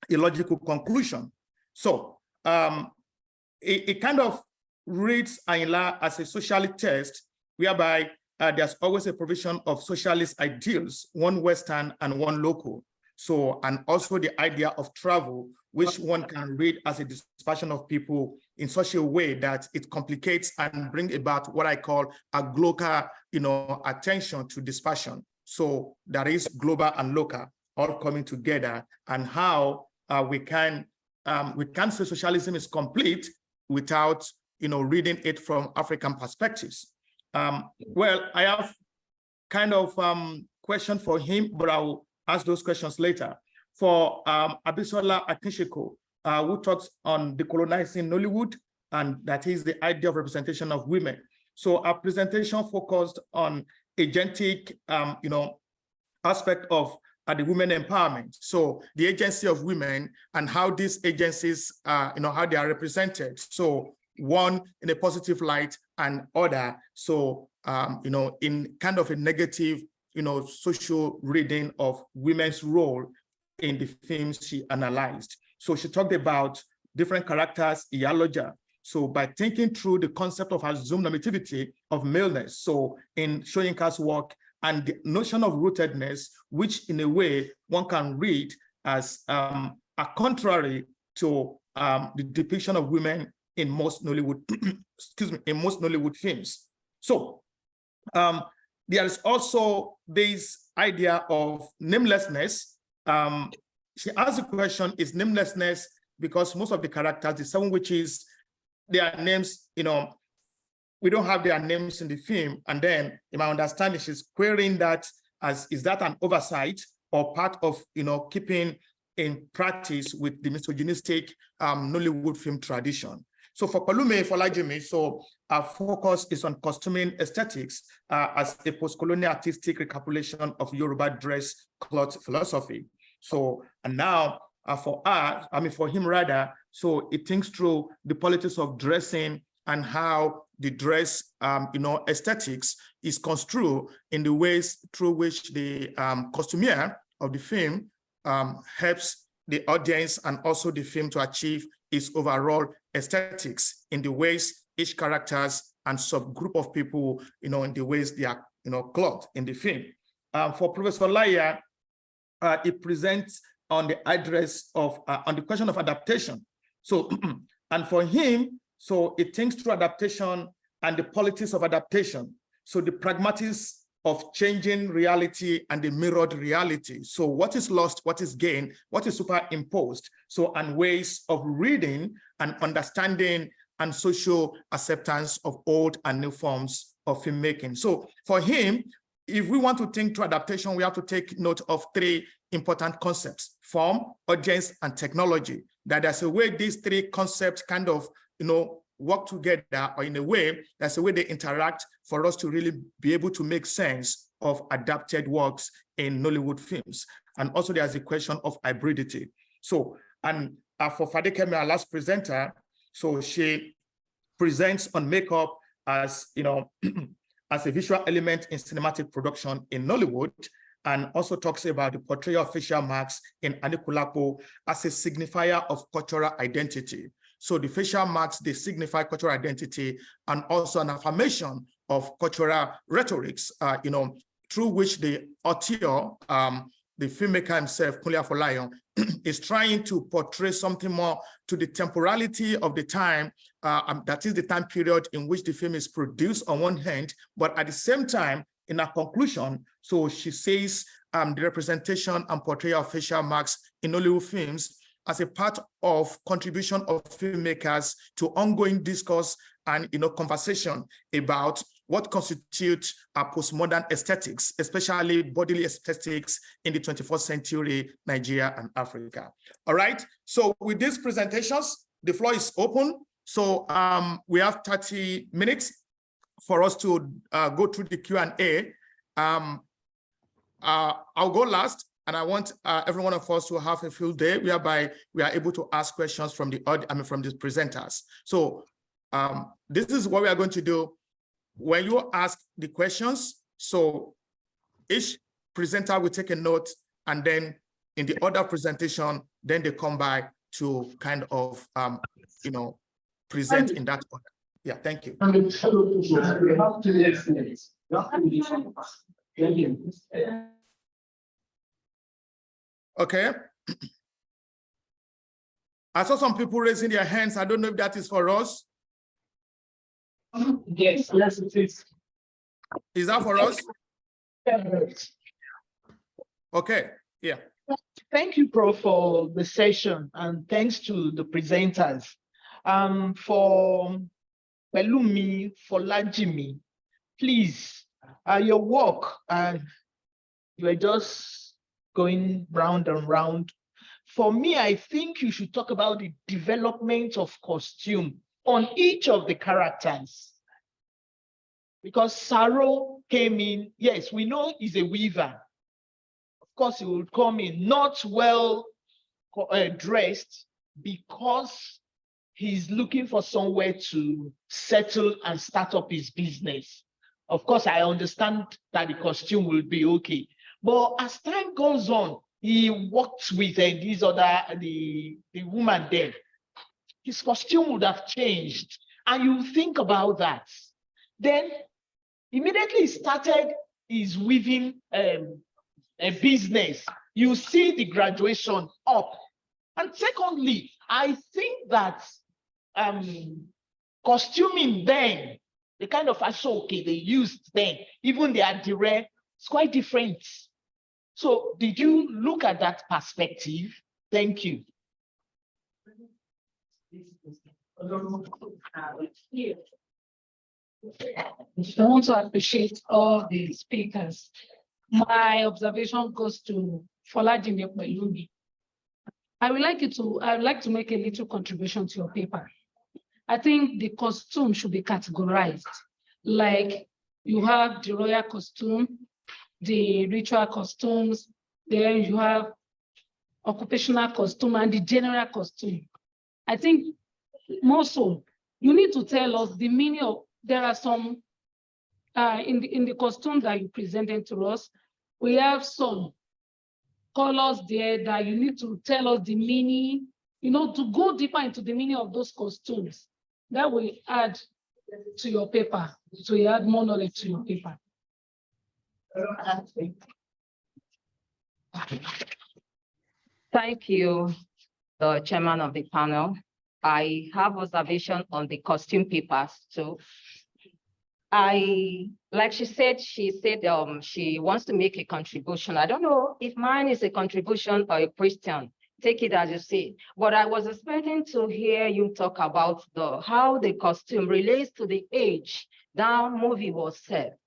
illogical conclusion. So it kind of reads Ayinla as a socialist text, whereby there's always a provision of socialist ideals, one Western and one local. So, and also the idea of travel, which one can read as a dispersion of people in such a way that it complicates and bring about what I call a global, attention to dispersion. So that is global and local all coming together, and how we can say socialism is complete without, reading it from African perspectives. Well, I have kind of question for him, but I will ask those questions later. For Abisola Akinshiko, who talks on decolonizing Nollywood, and that is the idea of representation of women. So our presentation focused on agentic, aspect of the women empowerment. So the agency of women and how these agencies, how they are represented. So one in a positive light and other, so, in kind of a negative, social reading of women's role in the films she analyzed. So she talked about different characters, Iyaloja. So by thinking through the concept of assumed normativity of maleness, so in Soyinka's work, and the notion of rootedness, which in a way one can read as a contrary to the depiction of women in most Nollywood, in most Nollywood films. So there is also this idea of namelessness. She asked the question, is namelessness because most of the characters, the 7 witches, their names, we don't have their names in the film. And then in my understanding, she's querying that as, is that an oversight or part of, keeping in practice with the misogynistic Nollywood film tradition? So for Palume Folajimi, so our focus is on costuming aesthetics as a post-colonial artistic recapitulation of Yoruba dress cloth philosophy. So, and now for him rather, so it thinks through the politics of dressing and how the dress, aesthetics is construed in the ways through which the costumier of the film helps the audience and also the film to achieve its overall aesthetics in the ways each characters and subgroup of people, in the ways they are, clothed in the film. For Professor Laya, it presents on the address of, on the question of adaptation. So, and for him, so it thinks through adaptation and the politics of adaptation. So the pragmatics of changing reality and the mirrored reality. So what is lost, what is gained, what is superimposed. So, and ways of reading and understanding and social acceptance of old and new forms of filmmaking. So for him, if we want to think through adaptation, we have to take note of 3 important concepts: form, audience, and technology. That there's a way these 3 concepts kind of, work together, or in a way, that's the way they interact for us to really be able to make sense of adapted works in Nollywood films. And also there's a question of hybridity. So, and for Fadikemi, our last presenter, so she presents on makeup as, as a visual element in cinematic production in Nollywood, and also talks about the portrayal of facial marks in Anikulapo as a signifier of cultural identity. So the facial marks, they signify cultural identity and also an affirmation of cultural rhetorics, through which the author, the filmmaker himself, Kunle Afolayan, is trying to portray something more to the temporality of the time, that is the time period in which the film is produced on one hand, but at the same time, in her conclusion, so she says the representation and portrayal of facial marks in Nollywood films as a part of contribution of filmmakers to ongoing discourse and conversation about what constitutes postmodern aesthetics, especially bodily aesthetics in the 21st century Nigeria and Africa. All right. So with these presentations, the floor is open. So we have 30 minutes for us to go through the Q&A. I'll go last, and I want every one of us to have a field day whereby we are able to ask questions from the from the presenters. So this is what we are going to do. When you ask the questions, so each presenter will take a note, and then in the other presentation, then they come by to kind of present in that order. Yeah, thank you. Okay. I saw some people raising their hands. I don't know if that is for us. Yes, it is. Is that for us? Okay, yeah. Thank you, Prof, for the session, and thanks to the presenters. For Pelumi, for Lajimi, please, your work, you are just going round and round. For me, I think you should talk about the development of costume on each of the characters. Because Saro came in, yes, we know he's a weaver. Of course, he would come in not well dressed because he's looking for somewhere to settle and start up his business. Of course, I understand that the costume will be okay. But as time goes on, he worked with these other, the woman there. His costume would have changed. And you think about that. Then immediately he started his weaving a business. You see the graduation up. And secondly, I think that costuming then, the kind of ashoke they used then, even the adire, it's quite different. So did you look at that perspective? Thank you. I want to appreciate all the speakers. My observation goes to Folajimi Pelumi. I would like to make a little contribution to your paper. I think the costume should be categorized. Like you have the royal costume, the ritual costumes, then you have occupational costume and the general costume. I think more so, you need to tell us the meaning of, there are some, in the costume that you presented to us, we have some colors there that you need to tell us the meaning, to go deeper into the meaning of those costumes. That will add to your paper, so you add more knowledge to your paper. Thank you, the chairman of the panel. I have observation on the costume papers too. Like she said she wants to make a contribution. I don't know if mine is a contribution or a question. Take it as you see. But I was expecting to hear you talk about how the costume relates to the age that movie was set.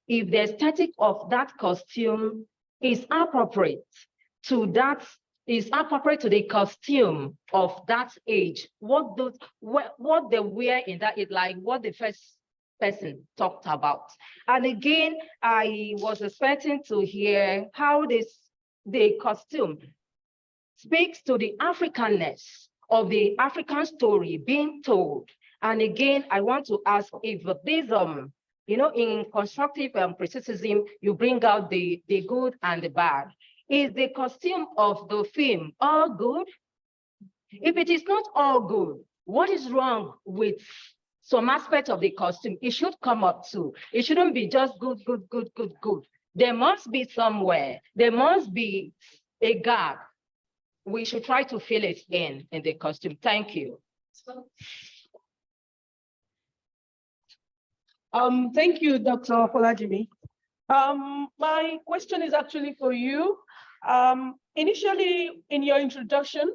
If the aesthetic of that costume is appropriate to the costume of that age, what they wear in that is like what the first person talked about. And again, I was expecting to hear how the costume speaks to the Africanness of the African story being told. And again, I want to ask if this, in constructive criticism, you bring out the good and the bad. Is the costume of the film all good? If it is not all good, what is wrong with some aspect of the costume? It should come up too. It shouldn't be just good, good, good, good, good. There must be somewhere, there must be a gap. We should try to fill it in the costume. Thank you. Thank you, Dr. Folajimi. My question is actually for you. Initially, in your introduction,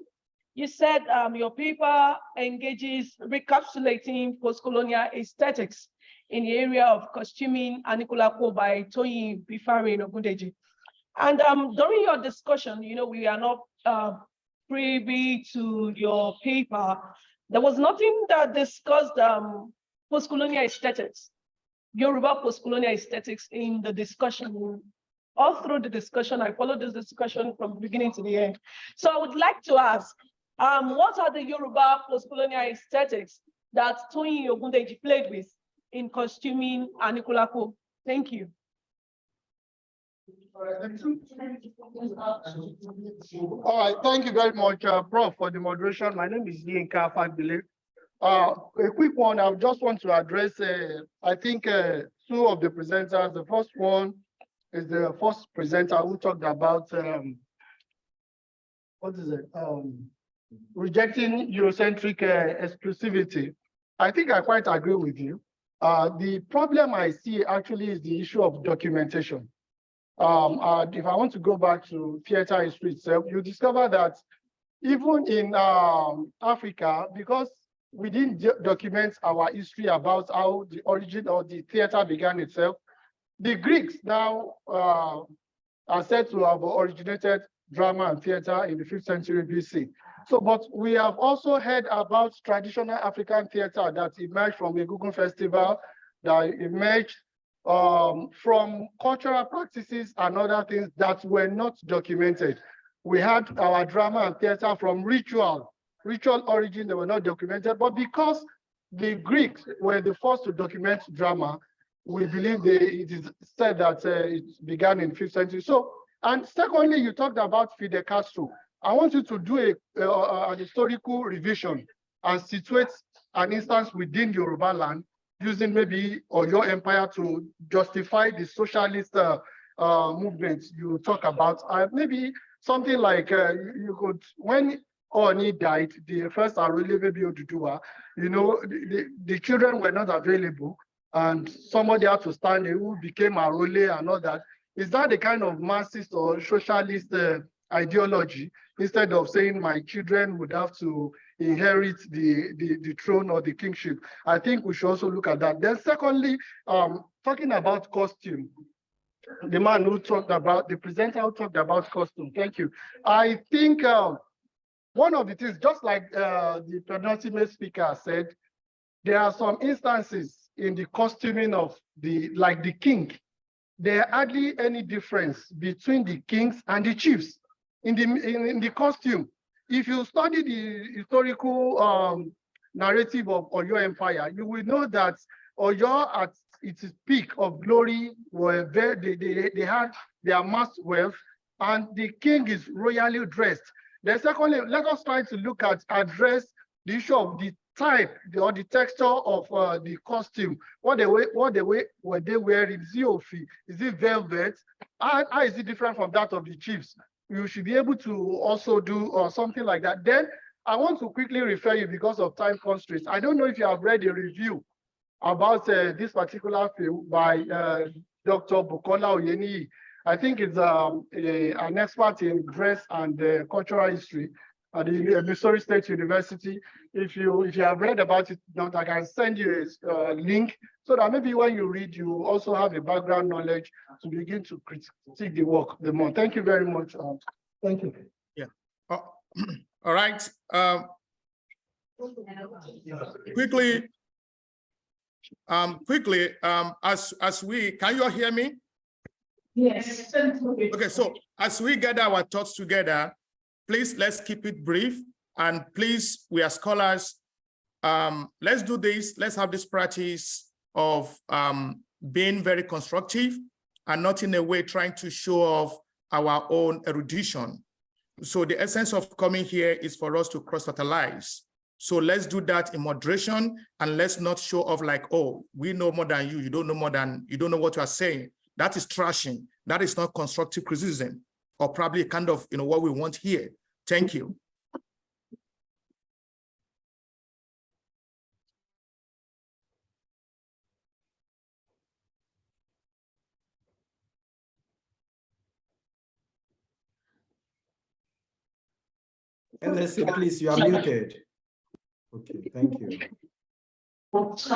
You said your paper engages recapitulating post-colonial aesthetics in the area of costuming Anikulapo by Toyin Bifari Ogundeji. And during your discussion, we are not privy to your paper. There was nothing that discussed post-colonial aesthetics, Yoruba post-colonial aesthetics in the discussion. All through the discussion, I followed this discussion from the beginning to the end. So I would like to ask, what are the Yoruba post-colonial aesthetics that Toyin Ogundeji played with in costuming Anikulapo? Thank you. All right, thank you very much, Prof, for the moderation. My name is Yinka Fagbile. A quick one, I just want to address, I think, two of the presenters. The first one is the first presenter who talked about, what is it? Rejecting Eurocentric exclusivity. I think I quite agree with you. The problem I see actually is the issue of documentation. If I want to go back to theater history itself, you discover that even in Africa, because we didn't document our history about how the origin of the theater began itself, the Greeks now are said to have originated drama and theater in the 5th century BC. So, but we have also heard about traditional African theater that emerged from a Egungun festival, that emerged from cultural practices and other things that were not documented. We had our drama and theater from ritual origin, they were not documented, but because the Greeks were the first to document drama, we believe it is said that it began in 5th century. So, and secondly, you talked about Fidel Castro. I want you to do an historical revision and situate an instance within Yoruba land using maybe your empire to justify the socialist movement you talk about. Maybe something like you could, when Oni died, the first Arole maybe Oduduwa, the children were not available and somebody had to stand in who became Arole and all that. Is that the kind of Marxist or socialist ideology, instead of saying my children would have to inherit the throne or the kingship? I think we should also look at that. Then secondly, talking about costume, the man who talked about, the presenter who talked about costume, thank you. I think one of the things, just like the penultimate speaker said, there are some instances in the costuming of like the king. There are hardly any difference between the kings and the chiefs in the costume. If you study the historical narrative of Oyo Empire, you will know that Oyo at its peak of glory were they had their mass wealth, and the king is royally dressed. Then secondly, let us try to address the issue of the type or the texture of the costume. What were they wearing? Is it ofi? Is it velvet? How is it different from that of the chiefs? You should be able to also do something like that. Then I want to quickly refer you, because of time constraints. I don't know if you have read a review about this particular film by Dr. Bukola Oyeniyi. I think it's an expert in dress and cultural history at the Missouri State University. If you have read about it, I can send you a link so that maybe when you read, you also have a background knowledge to begin to critique the work the more. Thank you very much. Thank you. Yeah. All right. Quickly, as we, can you all hear me? Yes. Okay, so as we gather our thoughts together, please let's keep it brief, and please, we are scholars. Let's do this. Let's have this practice of being very constructive and not in a way trying to show off our own erudition. So the essence of coming here is for us to cross-fertilize. So let's do that in moderation, and let's not show off like, oh, we know more than you, you don't know more than, you don't know what you are saying. That is trashing. That is not constructive criticism, or probably kind of, what we want here. Thank you. LSA, please, you are muted. Okay, thank you. Prof,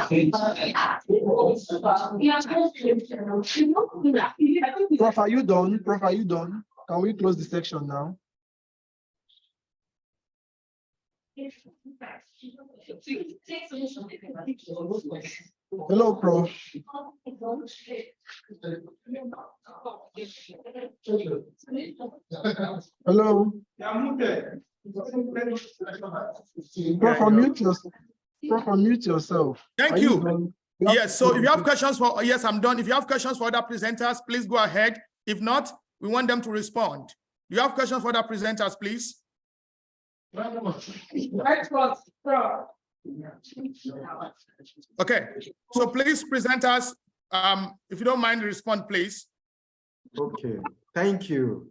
are you done? Prof, are you done? Can we close the section now? Hello, Prof. Hello. Prof, unmute yourself. Prof, unmute yourself. Thank you. Yes, so if you have questions for, yes, I'm done. If you have questions for other presenters, please go ahead. If not, we want them to respond. Do you have questions for other presenters, please? Okay, so please, presenters, if you don't mind, respond, please. Okay, thank you.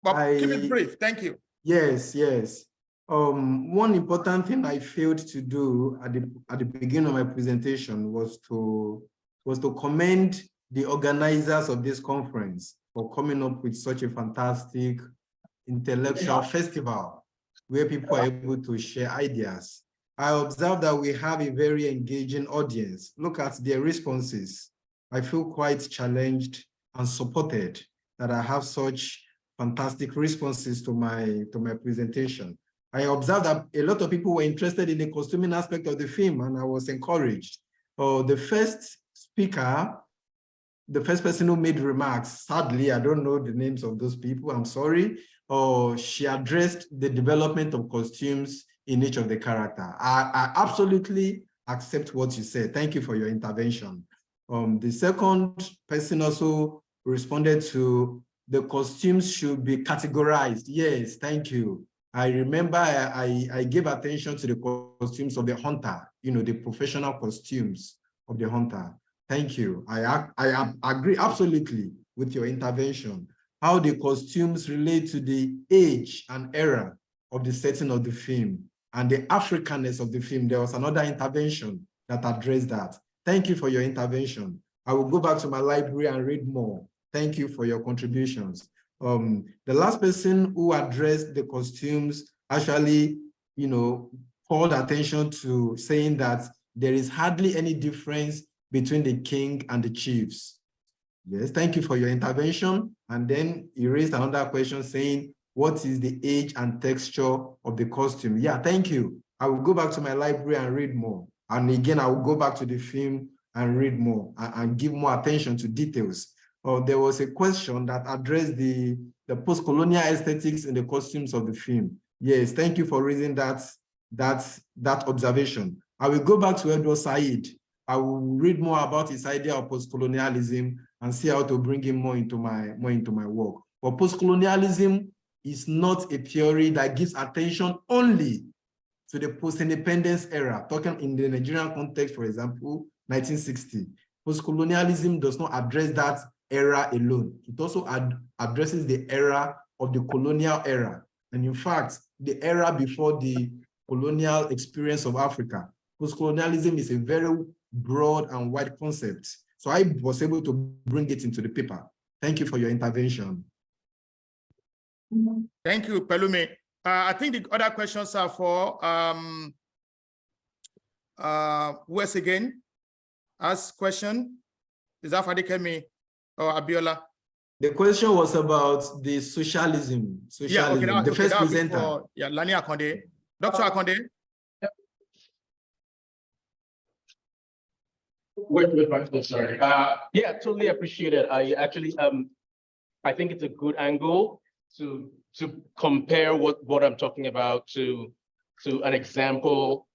But keep it brief, thank you. Yes, yes. One important thing I failed to do at the beginning of my presentation was to commend the organizers of this conference for coming up with such a fantastic intellectual festival where people are able to share ideas. I observed that we have a very engaging audience. Look at their responses. I feel quite challenged and supported that I have such fantastic responses to my presentation. I observed that a lot of people were interested in the costuming aspect of the film, and I was encouraged. The first speaker, the first person who made remarks, sadly, I don't know the names of those people, I'm sorry, she addressed the development of costumes in each of the characters. I absolutely accept what you said. Thank you for your intervention. The second person also responded to the costumes should be categorized. Yes, thank you. I remember I gave attention to the costumes of the hunter, you know, the professional costumes of the hunter. Thank you. I agree absolutely with your intervention. How the costumes relate to the age and era of the setting of the film and the Africanness of the film. There was another intervention that addressed that. Thank you for your intervention. I will go back to my library and read more. Thank you for your contributions. The last person who addressed the costumes actually, you know, called attention to saying that there is hardly any difference between the king and the chiefs. Yes, thank you for your intervention. And then he raised another question saying, what is the age and texture of the costume? Yeah, thank you. I will go back to my library and read more. And again, I will go back to the film and read more and give more attention to details. There was a question that addressed the post-colonial aesthetics in the costumes of the film. Yes, thank you for raising that observation. I will go back to Edward Said. I will read more about his idea of post-colonialism and see how to bring him more into my work. But post-colonialism is not a theory that gives attention only to the post-independence era, talking in the Nigerian context, for example, 1960. Post-colonialism does not address that era alone. It also addresses the era of the colonial era. And in fact, the era before the colonial experience of Africa. Post-colonialism is a very broad and wide concept. So I was able to bring it into the paper. Thank you for your intervention. Thank you, Pelumi. I think the other questions are for Wes again. Ask question. Is that Fadikemi or Abiola? The question was about the socialism. Yeah, okay, the first presenter. For, yeah, Lani Akonde. Dr. Akonde. Wait, sorry. Yeah, totally appreciate it. I actually, I think it's a good angle to compare what I'm talking about to an example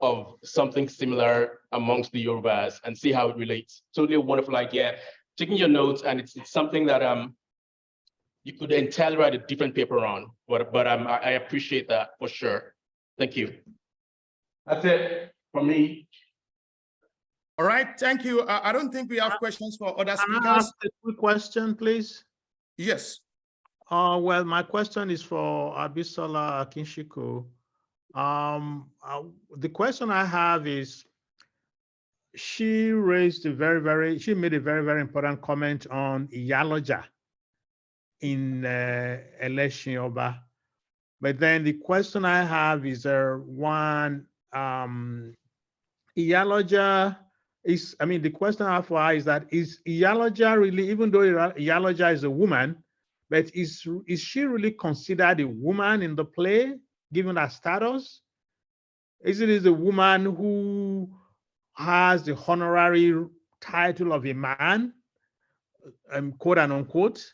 of something similar amongst the Yorubas and see how it relates. Totally a wonderful idea. Taking your notes, and it's something that you could entail write a different paper on, but I appreciate that for sure. Thank you. That's it from me. All right, thank you. I don't think we have questions for other speakers. Can I ask a quick question, please? Yes. Well, my question is for Abisola Akinshiko. The question I have is, she made a very, very important comment on Iyaloja in Election Oba. But then the question I have is one, Iyaloja is, I mean, the question I have for her is that, is Iyaloja really, even though Iyaloja is a woman, but is she really considered a woman in the play, given her status? Is it a woman who has the honorary title of a man, quote and unquote?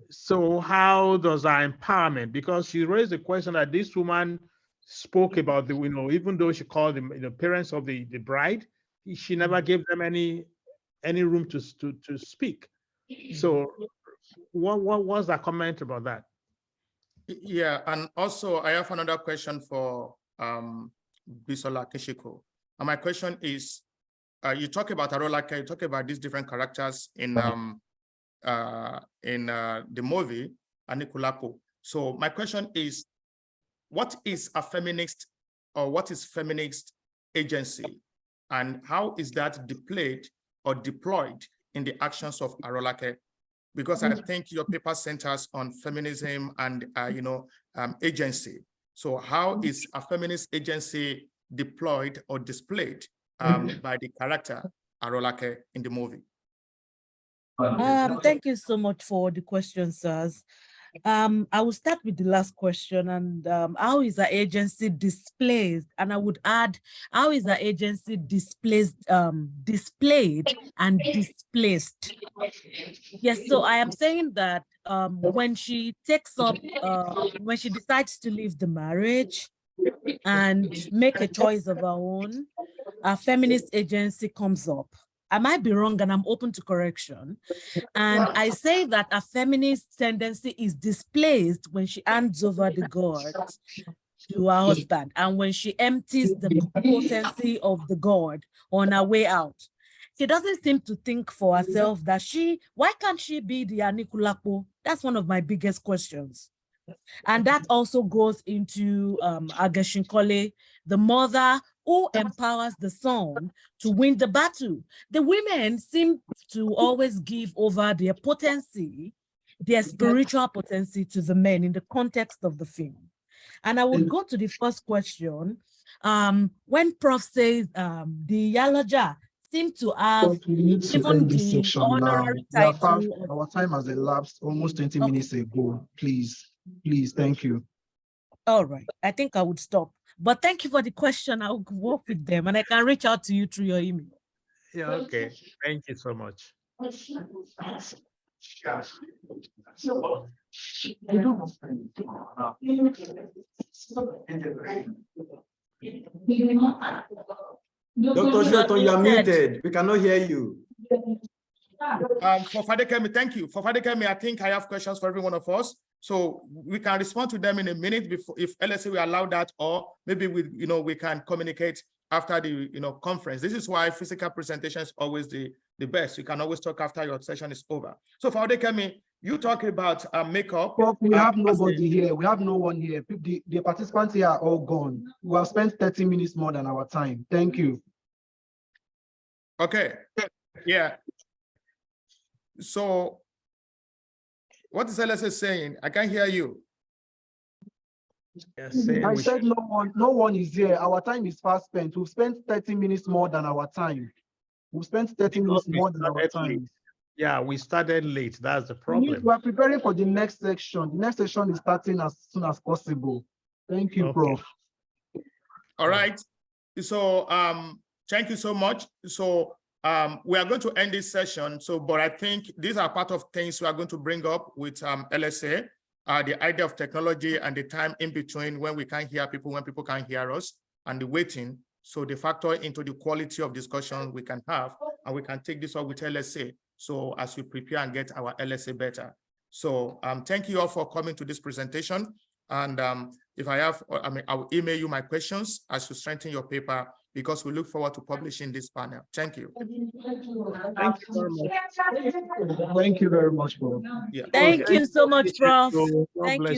So how does our empowerment, because she raised the question that this woman spoke about the, even though she called the parents of the bride, she never gave them any room to speak. So what was that comment about that? Yeah, and also I have another question for Bisola Kishiko. And my question is, you talk about Arolake, you talk about these different characters in the movie, Anikulapo. So my question is, what is a feminist, or what is feminist agency, and how is that displayed or deployed in the actions of Arolake? Because I think your paper centers on feminism and agency. So how is a feminist agency deployed or displayed by the character Arolake in the movie? Thank you so much for the question, sirs. I will start with the last question, and how is the agency displaced? And I would add, how is the agency displayed and displaced? Yes, so I am saying that when she takes up, when she decides to leave the marriage and make a choice of her own, a feminist agency comes up. I might be wrong, and I'm open to correction. And I say that a feminist tendency is displaced when she hands over the gourd to her husband, and when she empties the potency of the gourd on her way out. She doesn't seem to think for herself that why can't she be the Anikulapo? That's one of my biggest questions. And that also goes into Ageshinkole, the mother who empowers the son to win the battle. The women seem to always give over their potency, their spiritual potency, to the men in the context of the film. And I would go to the first question. When Prof says the Yaloja seem to have even the honorary title. Our time has elapsed almost 20 minutes ago. Please, thank you. All right, I think I would stop. But thank you for the question. I'll work with them, and I can reach out to you through your email. Yeah, okay. Thank you so much. Dr. Sheraton, you are muted. We cannot hear you. For Fadekemi, thank you. For Fadekemi, I think I have questions for every one of us. So we can respond to them in a minute before, if LSA will allow that, or maybe we can communicate after the conference. This is why physical presentation is always the best. You can always talk after your session is over. So for Fadekemi, you talk about makeup. We have nobody here. We have no one here. The participants here are all gone. We have spent 30 minutes more than our time. Thank you. Okay. Yeah. So what is LSA saying? I can't hear you. I said no one is here. Our time is fast spent. We've spent 30 minutes more than our time. We've spent 30 minutes more than our time. Yeah, we started late. That's the problem. We are preparing for the next section. The next section is starting as soon as possible. Thank you, Prof. All right. So thank you so much. So we are going to end this session. So, but I think these are part of things we are going to bring up with LSA, the idea of technology and the time in between when we can't hear people, when people can't hear us, and the waiting. So they factor into the quality of discussion we can have, and we can take this up with LSA. So as we prepare and get our LSA better. So thank you all for coming to this presentation. And if I have, I will email you my questions as you strengthen your paper, because we look forward to publishing this panel. Thank you. Thank you very much. Thank you very much, Prof. Yeah. Thank you so much, Prof. God Thank bless you